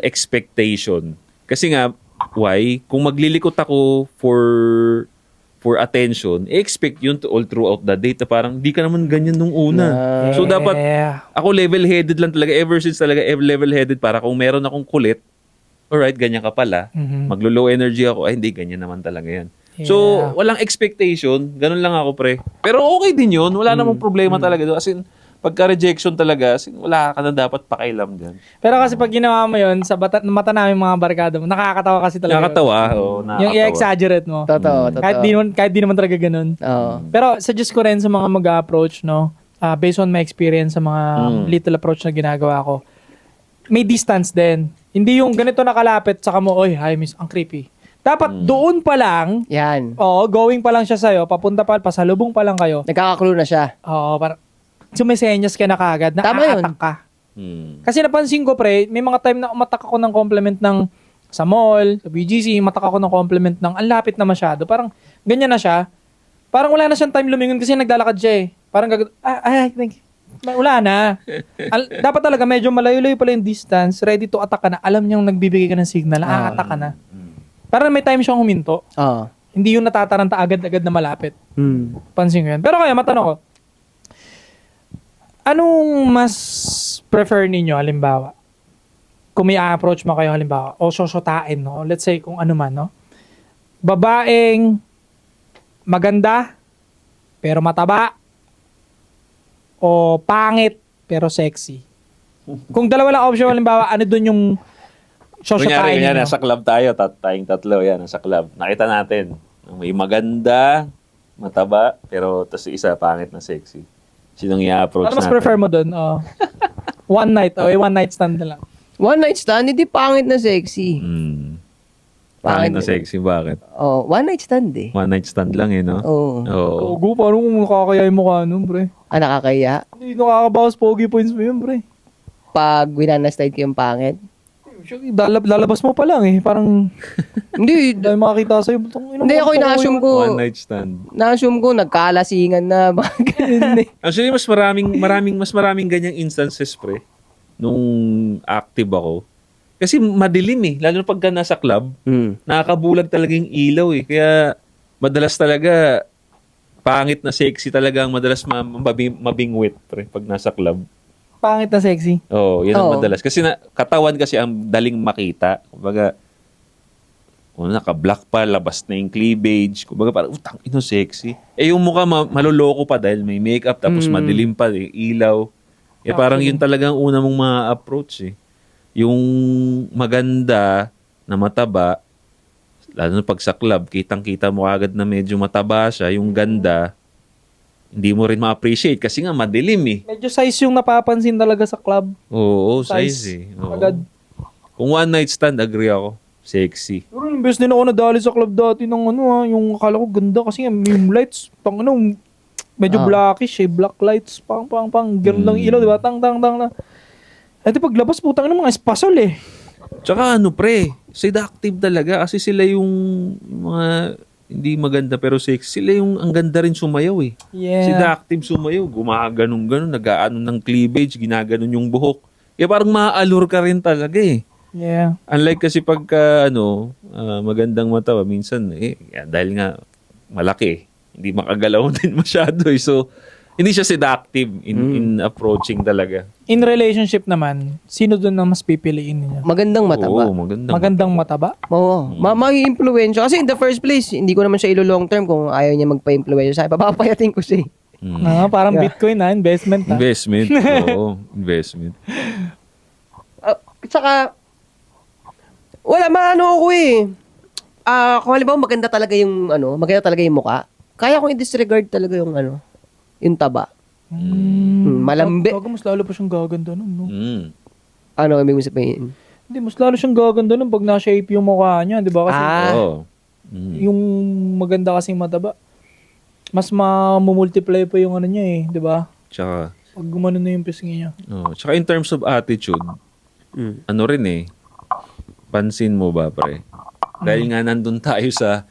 expectation. Kasi nga why kung maglilikot ako for attention, expect yun all throughout the day. Parang di ka naman ganyan nung una. So dapat ako level-headed lang talaga ever since talaga level-headed para kung meron akong kulit, alright, ganyan ka pala. Maglo-low energy ako, ay hindi, ganyan naman talaga yan. So, walang expectation. Ganun lang ako, pre. Pero okay din yun. Wala namang problema talaga doon. As in, pagka-rejection talaga, as in, wala ka na dapat pakailam dyan. Pero kasi pag ginawa mo yun, sa mata namin mga barkada mo, nakakatawa kasi talaga. Nakakatawa. Yung Nakakatawa. i-exaggerate mo. Totoo. Kahit di naman talaga ganun. Oo. Pero suggest ko rin sa mga mag-approach, no? Based on my experience sa mga little approach na ginagawa ko, may distance din. Hindi yung ganito nakalapit, saka mo, oy, hi miss, ang creepy. Dapat doon pa lang, Yan. going pa lang siya sa'yo, papunta pa, pasalubong pa lang kayo. Nagkaka-clue na siya. Para sumisenyas ka na kagad, na Tama yun. aatak ka. Hmm. Kasi napansin ko, pre, may mga time na umatak ako ng compliment ng sa mall, sa BGC, umatak ako ng compliment ng ang lapit na masyado. Parang ganyan na siya. Parang wala na siyang time lumingon kasi naglalakad siya eh. Parang thank you. Wala na. Dapat talaga medyo malayo-layo pala yung distance, ready to attack ka na. Alam niyang nagbibigay ka ng signal, attack ka na. Parang may time siyang huminto. Oo. Hindi yung natataranta agad-agad na malapit. Pansin ko yan. Pero kaya, matanong ko, anong mas prefer ninyo, halimbawa? Kung may approach mo kayo, halimbawa, o sosotain, no? Let's say, kung ano man, no? Babaeng maganda, pero mataba, o pangit, pero sexy. Kung dalawa lang option, halimbawa, ano dun yung sosotain Kunyari, ninyo? nasa club tayo, tayong tatlo, yan, nasa club. Nakita natin, may maganda, mataba, pero tas isa pangit na sexy. Sinong i-approach Ano mas natin? prefer mo dun? One night, one night stand na lang. One night stand, hindi pangit na sexy. Pangit na sexy, bakit? Oh, one night stand eh. One night stand lang eh, no? Oo. Oo. Ogo, parang kung nakakaya yung mukha nun, pre. Nakakaya. Hindi nakakabawas pogi points mo yun, pre. Pag winana-style ko yung pangit. Lalabas mo pa lang eh. Parang, Hindi. dahil makakita sa'yo. Hindi ako ina-assume ko. One night stand. Na-assume ko nagkalasingan na. Mga ganun eh. Actually, mas maraming ganyang instances, pre, nung active ako. Kasi madilim eh. Lalo na pagka nasa club, nakakabulag talaga yung ilaw eh. Kaya madalas talaga, pangit na sexy talaga ang madalas mabingwit, pre, pag nasa club. Pangit na sexy. Oo, yan ang Oo. madalas. Kasi katawan kasi ang daling makita. Kumbaga, kung naka-black pa, labas na yung cleavage. Kumbaga parang, utang ino sexy. Eh yung mukha maloloko pa dahil may makeup tapos madilim pa, ilaw. Eh parang yun talagang una mong ma-approach eh. Yung maganda na mataba, lalo na pag sa club, kitang-kita mo agad na medyo mataba siya, yung ganda, hindi mo rin ma-appreciate kasi nga madilim eh. Medyo size yung napapansin talaga sa club. Oo, size eh. Oo. Agad. Kung one night stand, agree ako. Sexy. Pero imbes din ako nadali sa club dati ng yung akala ko ganda kasi yung lights, medyo blackish eh, black lights, pang, ganun lang ilaw, di ba? Tang na. At paglabas, putang ng mga espasol eh. Tsaka pre, seductive talaga kasi sila yung mga hindi maganda pero sexy. Sila yung ang ganda rin sumayaw eh. Yeah. Seductive sumayaw, gumaganon-ganon, nag-aano ng cleavage, ginaganon yung buhok. Kaya parang ma-allure ka rin talaga eh. Yeah. Unlike kasi pagka magandang mata, minsan dahil nga malaki, hindi makagalaw din masyado eh. So, hindi siya seductive in approaching talaga. In relationship naman, sino doon na mas pipiliin niya? Magandang mataba. Oo, magandang. Magandang mataba? Oo. Mai-influensya. Kasi in the first place, hindi ko naman siya ilo-long term kung ayaw niya magpa-influensya sa akin. Papapayatin ko siya. Parang Bitcoin investment na. Investment. Oo, investment. Tsaka, wala, maano ako eh. Kung halimbawa maganda talaga yung mukha, kaya kong i-disregard talaga yung yung taba. Malambi. Mas lalo pa siyang gaganda nun, no? Ano ibig sabihin? Hindi, mas lalo siyang gaganda nun pag na-shape yung mukha niya, di ba? Kasi Oo. yung maganda kasing mataba, mas mamumultiply pa yung niya eh, di ba? Tsaka, Pag gumano na yung pisngi niya. Oh, tsaka in terms of attitude, ano rin pansin mo ba, pre? Dahil nga nandun tayo sa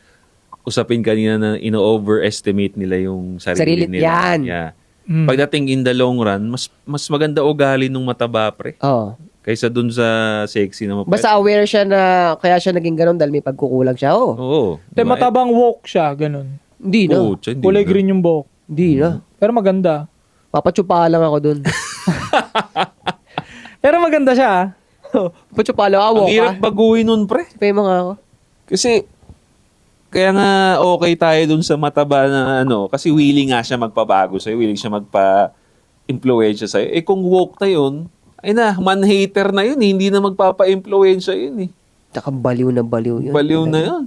usapin kanina na ino-overestimate nila yung sarili nila. Yan. Yeah. Mm. Pagdating in the long run, mas maganda ugali nung mataba, pre. Oo. Kaysa dun sa sexy na mapayat. Basta aware siya na kaya siya naging ganun dahil may pagkukulang siya. Oo. Oo. Te, Diba? matabang woke siya, ganun. Hindi na. Oo, tsaka hindi Kulay na. green yung buhok. Hindi na. Pero maganda. Papatsupa lang ako dun. Pero maganda siya, ah. Patsupa lang ako. Ang hirap baguhin nun, pre. Pay mga ako. Kasi, kaya nga okay tayo dun sa mataba na kasi willing nga siya magpabago sa'yo, willing siya magpa-influensya sa'yo. Eh kung woke na yun, ay na, man-hater na yun, hindi na magpapa-influensya yun eh. Tsaka baliw na baliw yun. Baliw na yun.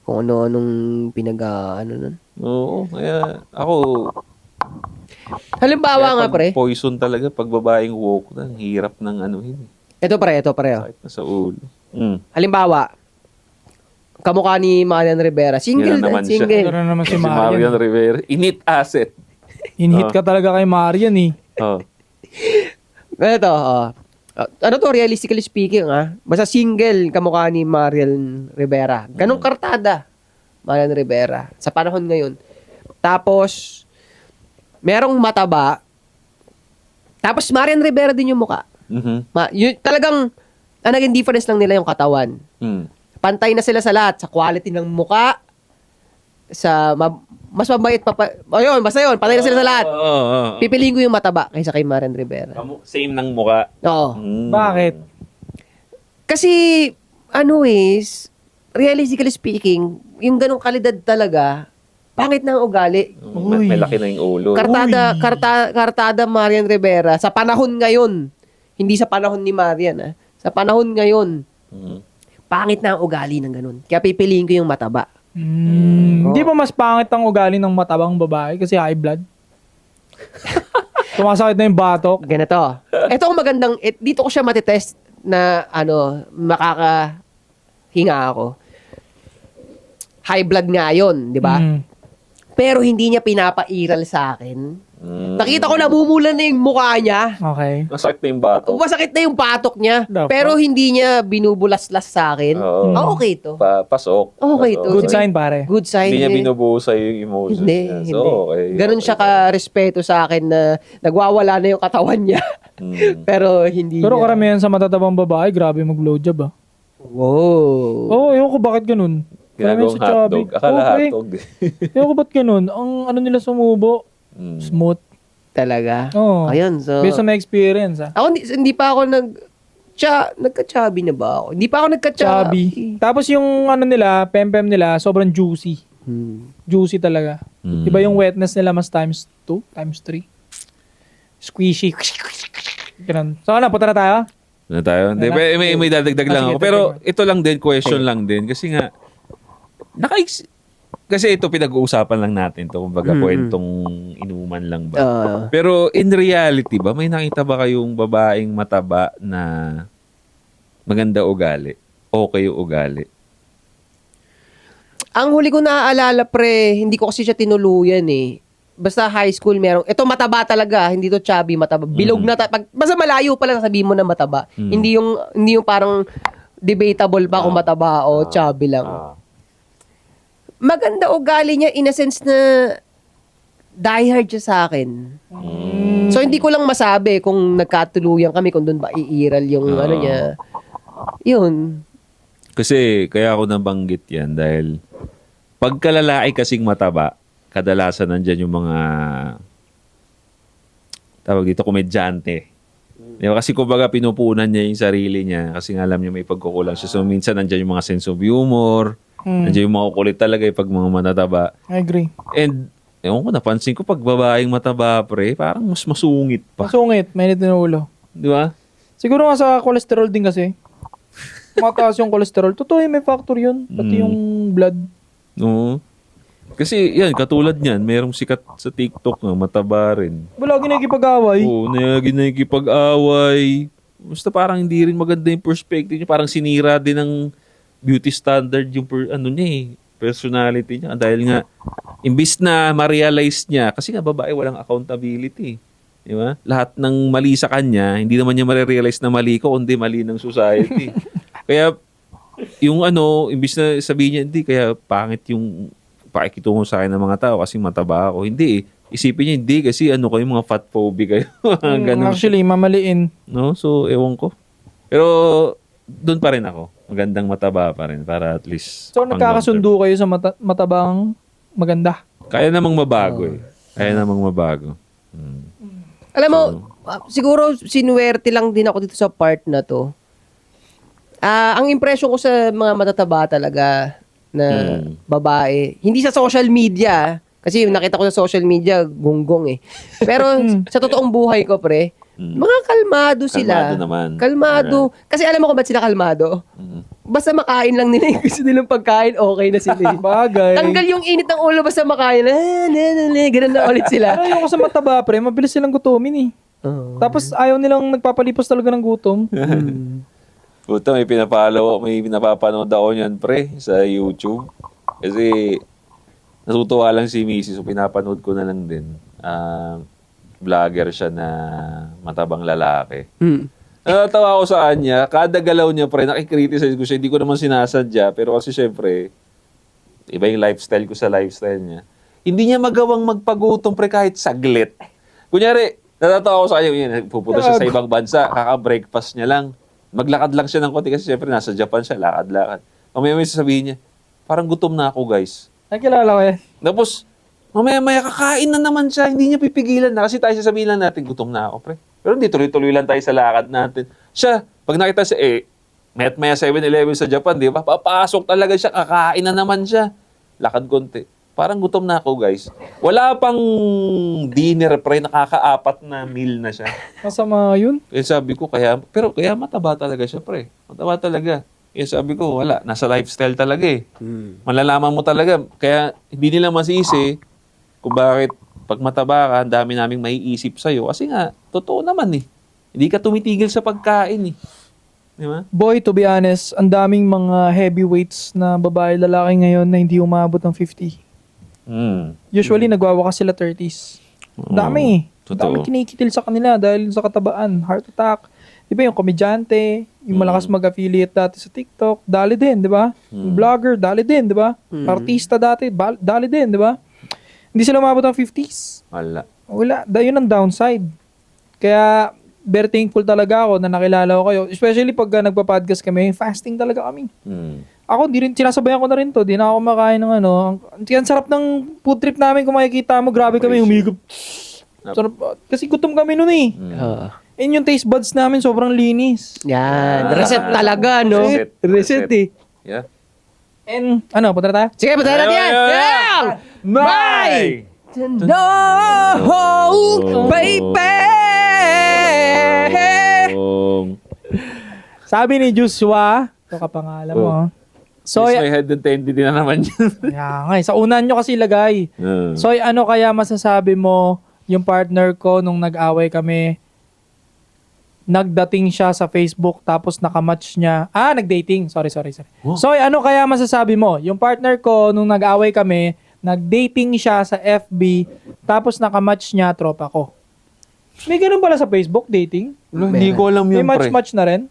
Kung ano-anong nun. Oo, kaya ako, Halimbawa nga, pre. poison talaga pag babaeng woke na, ang hirap ng yun. Ito, pre. Oh. Sakit na sa ulo. Mm. Halimbawa, kamukha ni Marian Rivera. Single Yan na naman siya. single. Pero naman si Si Marian Marian. Rivera, init asset. Inhit ka talaga kay Marian, eh. Oh. Ito, ano to, realistically speaking, basta single kamukha ni Marian Rivera. Ganong kartada, Marian Rivera, sa panahon ngayon. Tapos, merong mataba. Tapos, Marian Rivera din yung mukha. Mhm. Talagang, ang naging difference lang nila yung katawan. Mm. Pantay na sila sa lahat. Sa quality ng mukha, mas mabait pa. Ayun, basta yun. Pantay na sila sa lahat. Oo. Pipiliin ko yung mataba kaysa kay Marian Rivera. Same ng muka. Oo. Mm. Bakit? Kasi, realistically speaking, yung ganong kalidad talaga, pangit na ang ugali. May laki na yung ulo. Kartada Marian Rivera, sa panahon ngayon, hindi sa panahon ni Marian, sa panahon ngayon, Mm. pangit na ang ugali ng ganun. Kaya pipiliin ko yung mataba. Hindi ba mas pangit ang ugali ng matabang babae kasi high blood? Tumasakit na yung batok. Ganito. Ito ang magandang, dito ko siya matitest na, makakahinga ako. High blood nga yun, di ba? Mm. Pero hindi niya pinapairal sa akin. Mm. Nakita ko namumulan na yung mukha niya. Okay. Masakit na yung bato. Masakit na yung patok niya. Dapat. Pero hindi niya binubulas-las sa akin. Oo. Okay to. Pasok. Okay to. Good Sabi- sign, pare. Good sign. Hindi niya eh. binubuo sa'yo yung emotions Hindi, niya. hindi. So, okay. Ganun siya ka-respeto sa akin na nagwawala na yung katawan niya. Mm. Pero hindi Pero niya. karamihan sa matatabang babae, grabe mag-blowjob, ah. Wow. Oo, ewan ko bakit ganun. Ginagawang Karamihan sa chubby. hotdog. Akala Okay. hotdog. Ewan ko ba't ganun. Ang nila sumubo, Mm. smooth. Talaga? Oo. Ayun, so... Based on my experience, ah. Ako, hindi pa ako nagka-chubby na ba ako? Hindi pa ako nagka-chubby. Chubby. Tapos yung nila, pempem nila, sobrang juicy. Juicy talaga. Mm. Iba yung wetness nila mas times 2, times 3. Squishy. Ganun. So punta na tayo? Na tayo? Hindi, may dadagdag lang Sige, ako. Pero dagdag mo. ito lang din, question lang din. Kasi nga, kasi ito pinag-uusapan lang natin to, kumbaga kwentong inuman lang ba. Pero in reality ba, may nakita ba kayong babaeng mataba na maganda ugali? Okay yung ugali? Ang huli ko naaalala, pre, hindi ko kasi siya tinuluyan eh. Basta high school merong, ito mataba talaga, hindi to chubby, mataba. Bilog na, basta malayo pa lang sabihin mo na mataba. Hindi yung parang debatable pa kung mataba o chubby lang. Maganda ugali niya in a sense na diehard siya sa akin. So hindi ko lang masabi kung nagkatuluyan kami, kung doon ba iiral yung niya. Yun. Kasi kaya ako nabanggit yan dahil pagkalalaki kasing mataba, kadalasan nandyan yung mga tawag dito, komedyante. Di ba? Kasi kumbaga pinupunan niya yung sarili niya kasi nga alam niya may pagkukulang siya. So minsan nandyan yung mga sense of humor, nandiyan yung mga kulit talaga pag mga manataba. I agree. And, ewan ko, napansin ko pag babaeng mataba, pre, parang mas masungit pa. Masungit, mainit na ulo. Di ba? Siguro nga sa cholesterol din kasi. Mataas yung cholesterol. Totoo may factor yun. Pati yung blood. Oo. Kasi, yan, katulad niyan, merong sikat sa TikTok na mataba rin. Lagi nakikipag-away. Oo, nakikipag-away. Basta parang hindi rin maganda yung perspective niya. Parang sinira din ng beauty standard yung personality niya. Dahil nga, imbis na ma-realize niya, kasi nga babae walang accountability. Di ba? Lahat ng mali sa kanya, hindi naman niya marirealize na mali ko, kundi mali ng society. Kaya, yung imbis na sabihin niya, hindi, kaya pangit yung pakikitungo sa akin ng mga tao kasi mataba ako. Hindi eh. Isipin niya, hindi, kasi kayo, mga fat phobia kayo. Ganun. Actually, mamaliin. No? So, ewan ko. Pero, doon pa rin ako. Magandang mataba pa rin para at least... So, nagkakasundo kayo sa matabang maganda. Kaya namang mabago eh. Kaya namang mabago. Alam mo, siguro sinuwerte lang din ako dito sa part na to. Ang impression ko sa mga matataba talaga na babae, hindi sa social media, kasi nakita ko sa social media, gunggong eh. Pero sa totoong buhay ko, pre, mga kalmado sila. Kalmado naman. Kalmado. Kasi alam mo kung ba't sila kalmado? Basta makain lang nila yung gusto nilang pagkain, okay na sila. Bagay. Tanggal yung init ng ulo basta makain. Ganun na ulit sila. Pero yung sa mataba, pre, mabilis silang gutumin eh. Tapos ayaw nilang nagpapalipos talaga ng gutom. Puta, may pinapapanood ako niyan, pre, sa YouTube. Kasi, natutuwa lang si Mrs. So, pinapanood ko na lang din. Vlogger siya na matabang lalaki. Natatawa ako sa kanya. Kada galaw niya, pre, nakikriticize ko siya. Hindi ko naman sinasadya. Pero kasi, syempre, iba yung lifestyle ko sa lifestyle niya. Hindi niya magawang magpagutom, pre, kahit saglit. Kunyari, natatawa ako sa kanya. Yun, pupunta siya sa ibang bansa. Kaka-breakfast niya lang. Maglakad lang siya ng konti kasi syempre nasa Japan siya, lakad-lakad. Mamaya-maya sasabihin niya, parang gutom na ako, guys. Ay, kilala ko yan. Tapos, mamaya-maya kakain na naman siya, hindi niya pipigilan na kasi tayo sasabihin lang natin, gutom na ako, pre. Pero hindi, tuloy-tuloy lang tayo sa lakad natin. Siya, pag nakita siya, maya 7-Eleven sa Japan, di ba? Papasok talaga siya, kakain na naman siya. Lakad konti. Parang gutom na ako, guys. Wala pang dinner, pre, nakaka-4 na meal na siya. Masama yun. Kaya sabi ko, kaya mataba talaga siya, pre. Mataba talaga. Kaya sabi ko, wala, nasa lifestyle talaga eh. Malalaman mo talaga. Kaya hindi nila masisi kung bakit pag mataba ka, ang dami naming maiisip sa'yo. Kasi nga, totoo naman eh. Hindi ka tumitigil sa pagkain eh. Di ba? Boy, to be honest, ang daming mga heavyweights na babae lalaki ngayon na hindi umabot ng 50. Usually, nagwawakas sila 30s. Dami. Totoo. Dami kinikitil sa kanila dahil sa katabaan, heart attack. Di ba yung komedyante, yung malakas mag-affiliate dati sa TikTok, dali din, di ba? Yung vlogger, dali din, di ba? Artista dati, dali din, di ba? Hindi sila umabot ng 50s. Wala. Yun ang downside. Kaya, very thankful talaga ako na nakilala ko kayo. Especially pag nagpa-podcast kami, fasting talaga kami. Ako, sinasabayan ko na rin to. Di na ako makain ng Ang sarap ng food trip namin kung makikita mo. Grabe kami, humigop. Sarap, kasi gutom kami nun eh. And yung taste buds namin sobrang linis. Yan. Reset talaga, no? Reset eh. Yeah. And, punta na tayo? Sige, punta natin yan! Yeah! Bye! No, baby! Sabi ni Joshua, ito kapangalan mo. Soy, may head and tendy din na naman yun. Kaya nga, sa unan nyo kasi ilagay. Soy, ano kaya masasabi mo yung partner ko nung nag-away kami, nagdating siya sa Facebook tapos nakamatch niya. Nagdating. Sorry. Soy, ano kaya masasabi mo? Yung partner ko nung nag-away kami, nagdating siya sa FB tapos nakamatch niya tropa ko. May ganun pala sa Facebook, dating? Hindi ko alam yun, May pre. match na rin?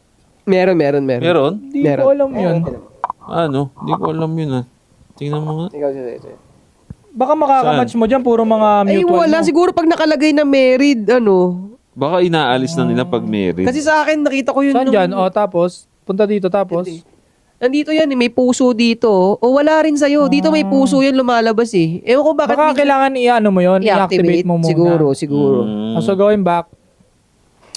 Meron. Meron? Hindi ko alam yun. Hindi ko alam yun Tingnan mo nga. Baka makakamatch mo dyan, puro mga Ay, mutual wala. mo. Siguro pag nakalagay na married, Baka inaalis na nila pag married. Kasi sa akin, nakita ko yun. Saan dyan? Tapos, punta dito, tapos. Nandito yan, may puso dito. O wala rin sa'yo. Dito may puso yan lumalabas eh. Ewan ko bakit. Baka kailangan mo yun, i-activate mo muna. Siguro. So, going back,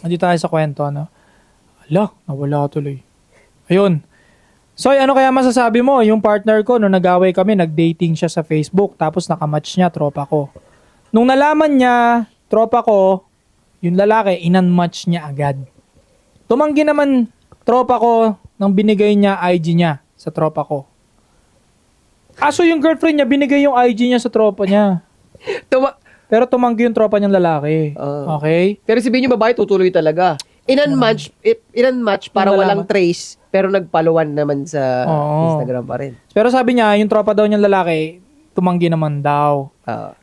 hindi tayo sa kwento, nawala tuloy. Ayun. So, ano kaya masasabi mo? Yung partner ko, nung nag-away kami, nag-dating siya sa Facebook, tapos nakamatch niya, tropa ko. Nung nalaman niya, tropa ko, yung lalaki, in-unmatch niya agad. Tumanggi naman, tropa ko, nang binigay niya IG niya sa tropa ko. So yung girlfriend niya, binigay yung IG niya sa tropa niya. Pero tumanggi yung tropa niyang lalaki. Okay? Pero sabihin yung babae, tutuloy talaga. In-unmatch para Yung walang nalaman. trace, pero nagpalawan naman sa Instagram pa rin. Pero sabi niya, yung tropa daw niyang lalaki, tumanggi naman daw.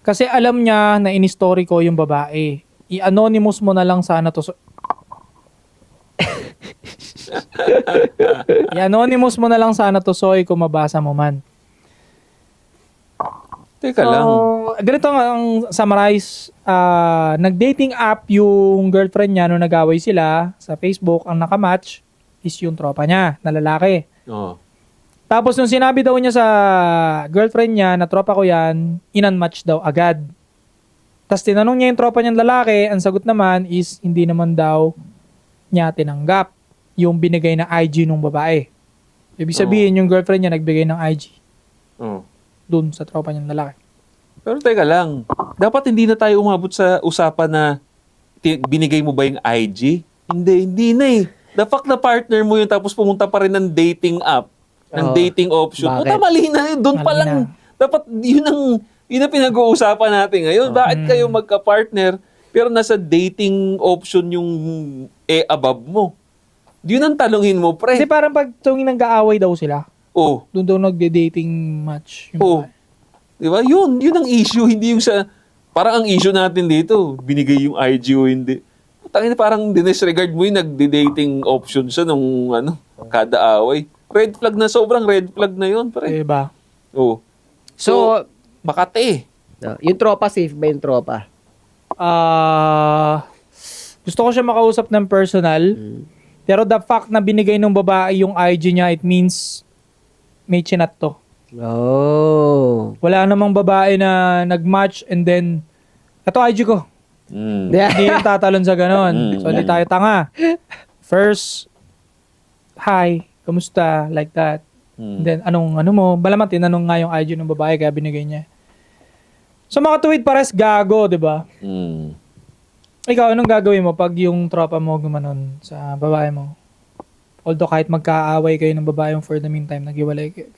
Kasi alam niya na in-story ko yung babae. i-anonymous mo na lang sana to. I-anonymous mo na lang sana to, Soy, kung mabasa mo man. Teka lang. Ganito ang summarize. Nag-dating app yung girlfriend niya nung nag-away sila sa Facebook. Ang nakamatch is yung tropa niya na lalaki. Oh. Tapos nung sinabi daw niya sa girlfriend niya na tropa ko yan, in-unmatch daw agad. Tapos tinanong niya yung tropa niyang lalaki, ang sagot naman is hindi naman daw niya tinanggap yung binigay na IG nung babae. Ibig sabihin yung girlfriend niya nagbigay ng IG Oh. dun sa tropa niyang lalaki. Pero teka lang, dapat hindi na tayo umabot sa usapan na binigay mo ba yung IG? Hindi na eh. The fact na partner mo yun tapos pumunta pa rin ng dating app, ng Oo. dating option. Bakit? Puta, mali na yun. Doon pa Mali lang. na. Dapat yun ang pinag-uusapan natin ngayon. Bakit kayo magka-partner pero nasa dating option yung above mo? Yun ang talungin mo, Kasi pre. parang pag tuwing nag-aaway daw sila, Oh. doon daw nagde-dating match. Yung Oh. babae. Di ba? Yun ang issue. Hindi yung sa... Parang ang issue natin dito, binigay yung IG o hindi. Tangina, parang dinisregard mo yung nagde-dating option siya nung kada away. Red flag na, sobrang red flag na yun, pre. Diba? Oh. So, Makati. yung tropa, safe ba yung tropa? Gusto ko siya makausap ng personal. Pero the fact na binigay ng babae yung IG niya, it means may chinat to. Oh. Wala namang babae na nag-match and then, ito IG ko. Mm. Hindi yung tatalon sa ganon. So, hindi tayo tanga. First, hi, kamusta? Like that. And then, ano mo? Balaman, tinanong nga yung IG ng babae kaya binigay niya. So, mga tuwid pares gago, di ba? Mm. Ikaw, anong gagawin mo pag yung tropa mo gumanon sa babae mo? Although kahit magkaaway kayo ng babae mo for the meantime, naghiwalay kayo.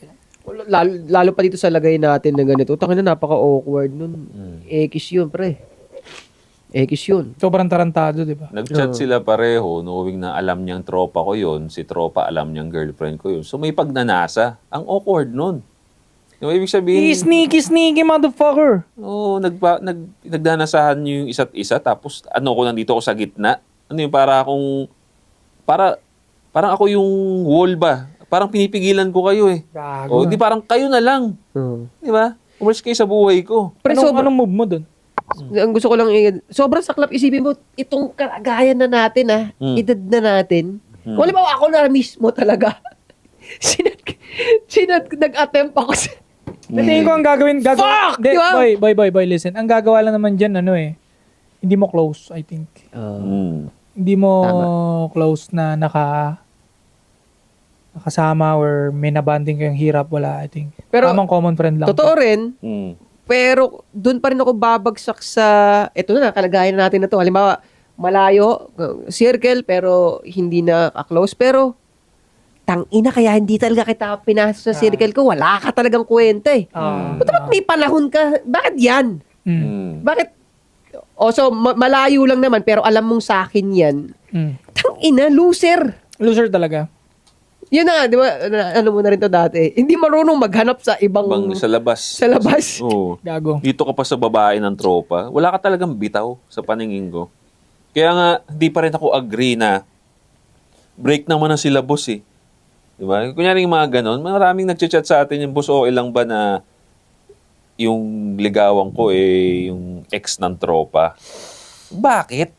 Lalo pa dito sa lagay natin na ganito. Tangina, napaka-awkward nun. Ekis yun, pre. Ekis yun. Sobrang tarantado, di ba? Nag-chat sila pareho, knowing na alam niyang tropa ko yun, si tropa alam niyang girlfriend ko yun. So may pagnanasa. Ang awkward nun. Yung ibig sabihin, Sneaky, motherfucker! nagdanasahan niyo yung isa't isa, tapos ko nandito ako sa gitna. Ano yung parang ako yung wall ba? Parang pinipigilan ko kayo eh. Gago. O, di parang kayo na lang. Di ba? Umalis kayo sa buhay ko. Pre, Anong move mo dun? ang gusto ko lang, sobrang saklap isipin mo, itong kalagayan na natin, edad na natin. Kung halimbawa ako na mismo talaga, nag-attempt ako sa... Tingin ko ang gagawin... Fuck! Di, Di ba? boy, listen. Ang gagawa lang naman dyan, hindi mo close, I think. Hindi mo close na nakasama or may nabanding kayong hirap, wala, I think. Pero, tamang common friend lang. Totoo rin, pero doon pa rin ako babagsak sa, ito na, kalagayan natin na to. Halimbawa, malayo, circle, pero hindi na close. Pero, tangina, kaya hindi talaga kita pinasok sa circle ko. Wala ka talagang kwenta eh. Ba't may panahon ka? Bakit yan? Bakit? O so, malayo lang naman, pero alam mong sa akin yan. Tangina, loser. Loser talaga. Yun na nga, di ba? Ano mo na rin to dati. Hindi marunong maghanap sa ibang... Sa labas. Sa labas. Oo. Gago. Dito ka pa sa babae ng tropa, wala ka talagang bitaw sa paningin ko. Kaya nga, hindi pa rin ako agree na break naman na sila boss eh. Diba? Kunyari yung mga ganon, maraming nagchat sa atin yung boss, okay lang ba na yung ligawan ko yung ex ng tropa? Bakit?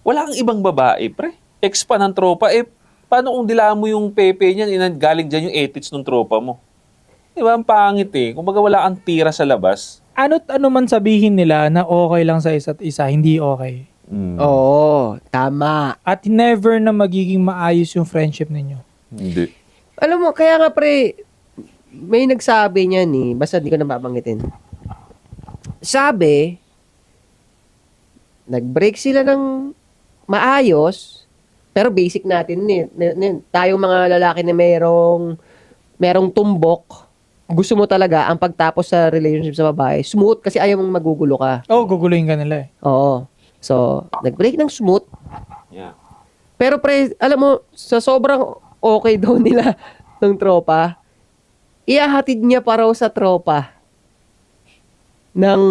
Wala kang ibang babae, pre. Ex pa ng tropa, paano kung dilaan mo yung pepe niyan, galing dyan yung ethics ng tropa mo? Diba? Ang pangit eh. Kung baga wala kang tira sa labas. Ano't ano man sabihin nila na okay lang sa isa't isa, hindi okay. Oo, tama. At never na magiging maayos yung friendship ninyo. Hindi. Alam mo, kaya nga pre, may nagsabi niyan basta di ko na babanggitin. Sabi, nag-break sila ng maayos, pero basic natin tayong mga lalaki na merong tumbok, gusto mo talaga ang pagtapos sa relationship sa babae, smooth kasi ayaw mong magugulo ka. Guguluhin ka nila eh. Oo. So, nag-break ng smooth. Yeah. Pero pre, alam mo, sa sobrang okay daw nila ng tropa, ihahatid niya pa raw sa tropa ng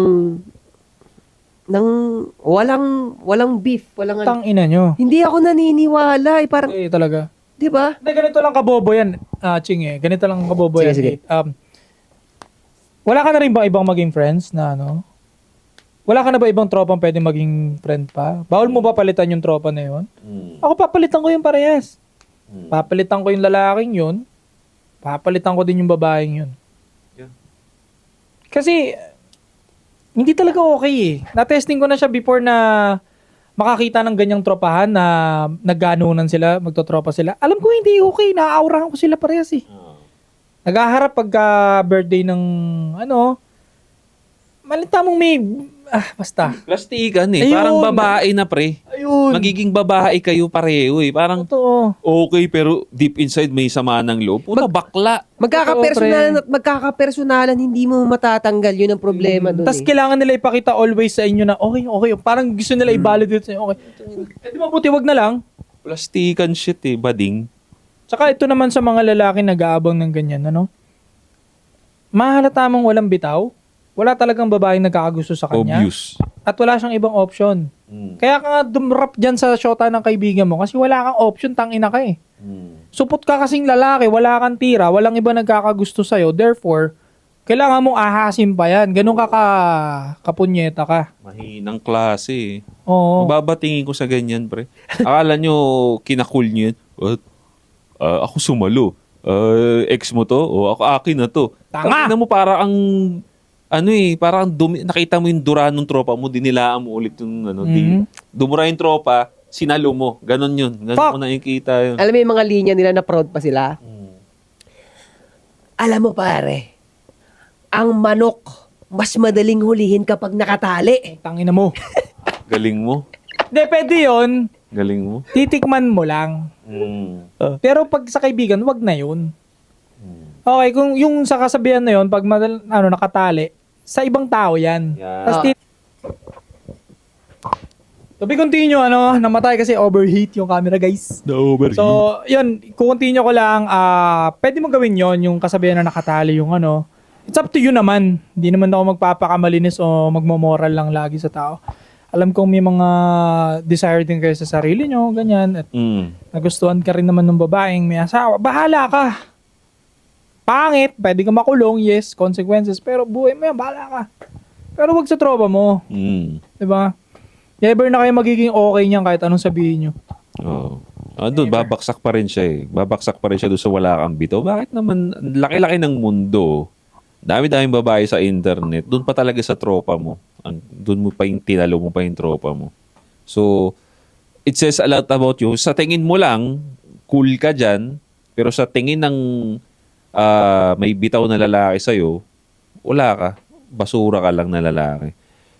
walang beef, walang Tang ina nyo. Hindi ako naniniwala eh, parang, Eh, talaga. 'di ba? Hindi, ganito lang kabobo yan, Ching eh. Ganito lang kabobo Sige, yan. sige. Wala ka na rin ba ibang maging friends na ano? Wala ka na ba ibang tropang pwede maging friend pa? Bawal mo ba palitan yung tropa na yun? Ako papalitan ko yung parehas. Papalitan ko yung lalaking yun. Papalitan ko din yung babaeng yun. Yeah. Kasi, hindi talaga okay eh. Na-testing ko na siya before na makakita ng ganyang tropahan na nagganunan sila, magtotropa sila. Alam ko hindi okay. Naaawrahan ko sila parehas eh. Naghaharap pagka birthday ng malita mong may, basta. Plastikan eh. Ayun. Parang babae na pre. Ayun. Magiging babae kayo pareho eh. Parang Totoo. okay pero deep inside may sama ng loob. Puta bakla. Magkakapersonalan, hindi mo matatanggal, yun ang problema doon. Tapos kailangan nila ipakita always sa inyo na okay. Parang gusto nila i-validate sa inyo. Okay. Eh di mabuti, wag na lang. Plastikan shit eh. Bading. Tsaka ito naman sa mga lalaki nag-aabang ng ganyan, mahalata mong walang bitaw. Wala talagang babaeng nagkakagusto sa kanya. Obvious. At wala siyang ibang option. Kaya ka nga dumrap dyan sa shota ng kaibigan mo kasi wala kang option, tangina ka eh. Supot ka kasing lalaki, wala kang tira, walang iba nagkakagusto sa'yo. Therefore, kailangan mong ahasin pa yan. Ganun ka kapunyeta ka. Mahinang klase eh. Oo. Babatingin ko sa ganyan pre. Akala nyo kinakul nyo yan. What? Ako sumalo. Ex mo to? O ako akin na to. Tanga! Tangina mo para ang parang nakita mo yung dura ng tropa mo, dinilaan mo ulit yung dumura yung tropa, sinalo mo. Ganon yun. Ganon Fuck! mo nakikita yun. Alam mo yung mga linya nila na proud pa sila? Alam mo pare, ang manok, mas madaling hulihin kapag nakatali. Tangina mo. Galing mo. Hindi, pwede yun. Galing mo. Titikman mo lang. Pero pag sa kaibigan, wag na yun. Okay, kung yung sa kasabihan na yun, pag nakatali, sa ibang tao yan. Yeah. Tas to be continue, namatay kasi overheat yung camera, guys. So, yun, kukontinue ko lang, pwede mo gawin yon yung kasabihan na nakatali yung it's up to you naman. Hindi naman ako magpapakamalinis o magmomoral lang lagi sa tao. Alam kong may mga desire din kayo sa sarili nyo, ganyan, at nagustuhan ka rin naman ng babaeng may asawa. Bahala ka. Pangit, pwede ka makulong, yes, consequences, pero buhay mo yan, bahala ka. Pero wag sa tropa mo. Diba? Never na kayo magiging okay niyan kahit anong sabihin nyo. Doon, babaksak pa rin siya eh. Babaksak pa rin siya doon sa wala kang bitaw. Bakit naman, laki-laki ng mundo. Dami-daming babae sa internet. Doon pa talaga sa tropa mo. Doon mo pa yung tinalo mo pa yung tropa mo. So, it says a lot about you. Sa tingin mo lang, cool ka dyan. Pero sa tingin ng may bitaw na lalaki sa'yo, wala ka. Basura ka lang na lalaki.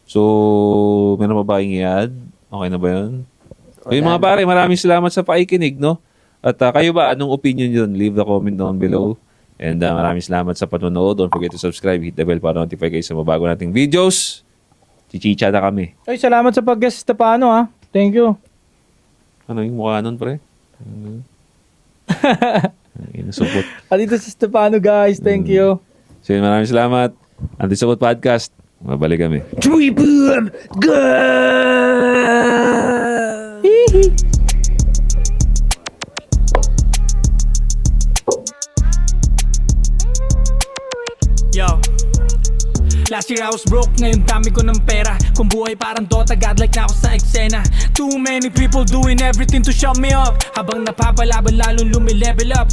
So, meron pa ba i-add? Okay na ba yun? So, yung mga pare, maraming salamat sa paikinig, no? At kayo ba, anong opinion yun? Leave the comment down below. And maraming salamat sa panonood. Don't forget to subscribe, hit the bell para notify kayo sa mga bago nating videos. Chichicha na kami. Ay, salamat sa pag-guest sa paano, Thank you. Ano yung mukha nun, pre? Inasupot. Dito sa Stefano, guys. Thank you. So, maraming salamat. Anti-Support Podcast. Mabalik kami. Triple God! Yo. Last year I was broke, ngayon dami ko ng pera. Kung buhay parang Dota, godlike na ako sa eksena. Too many people doing everything to shut me up. Habang napapalaban lalong lumilevel up.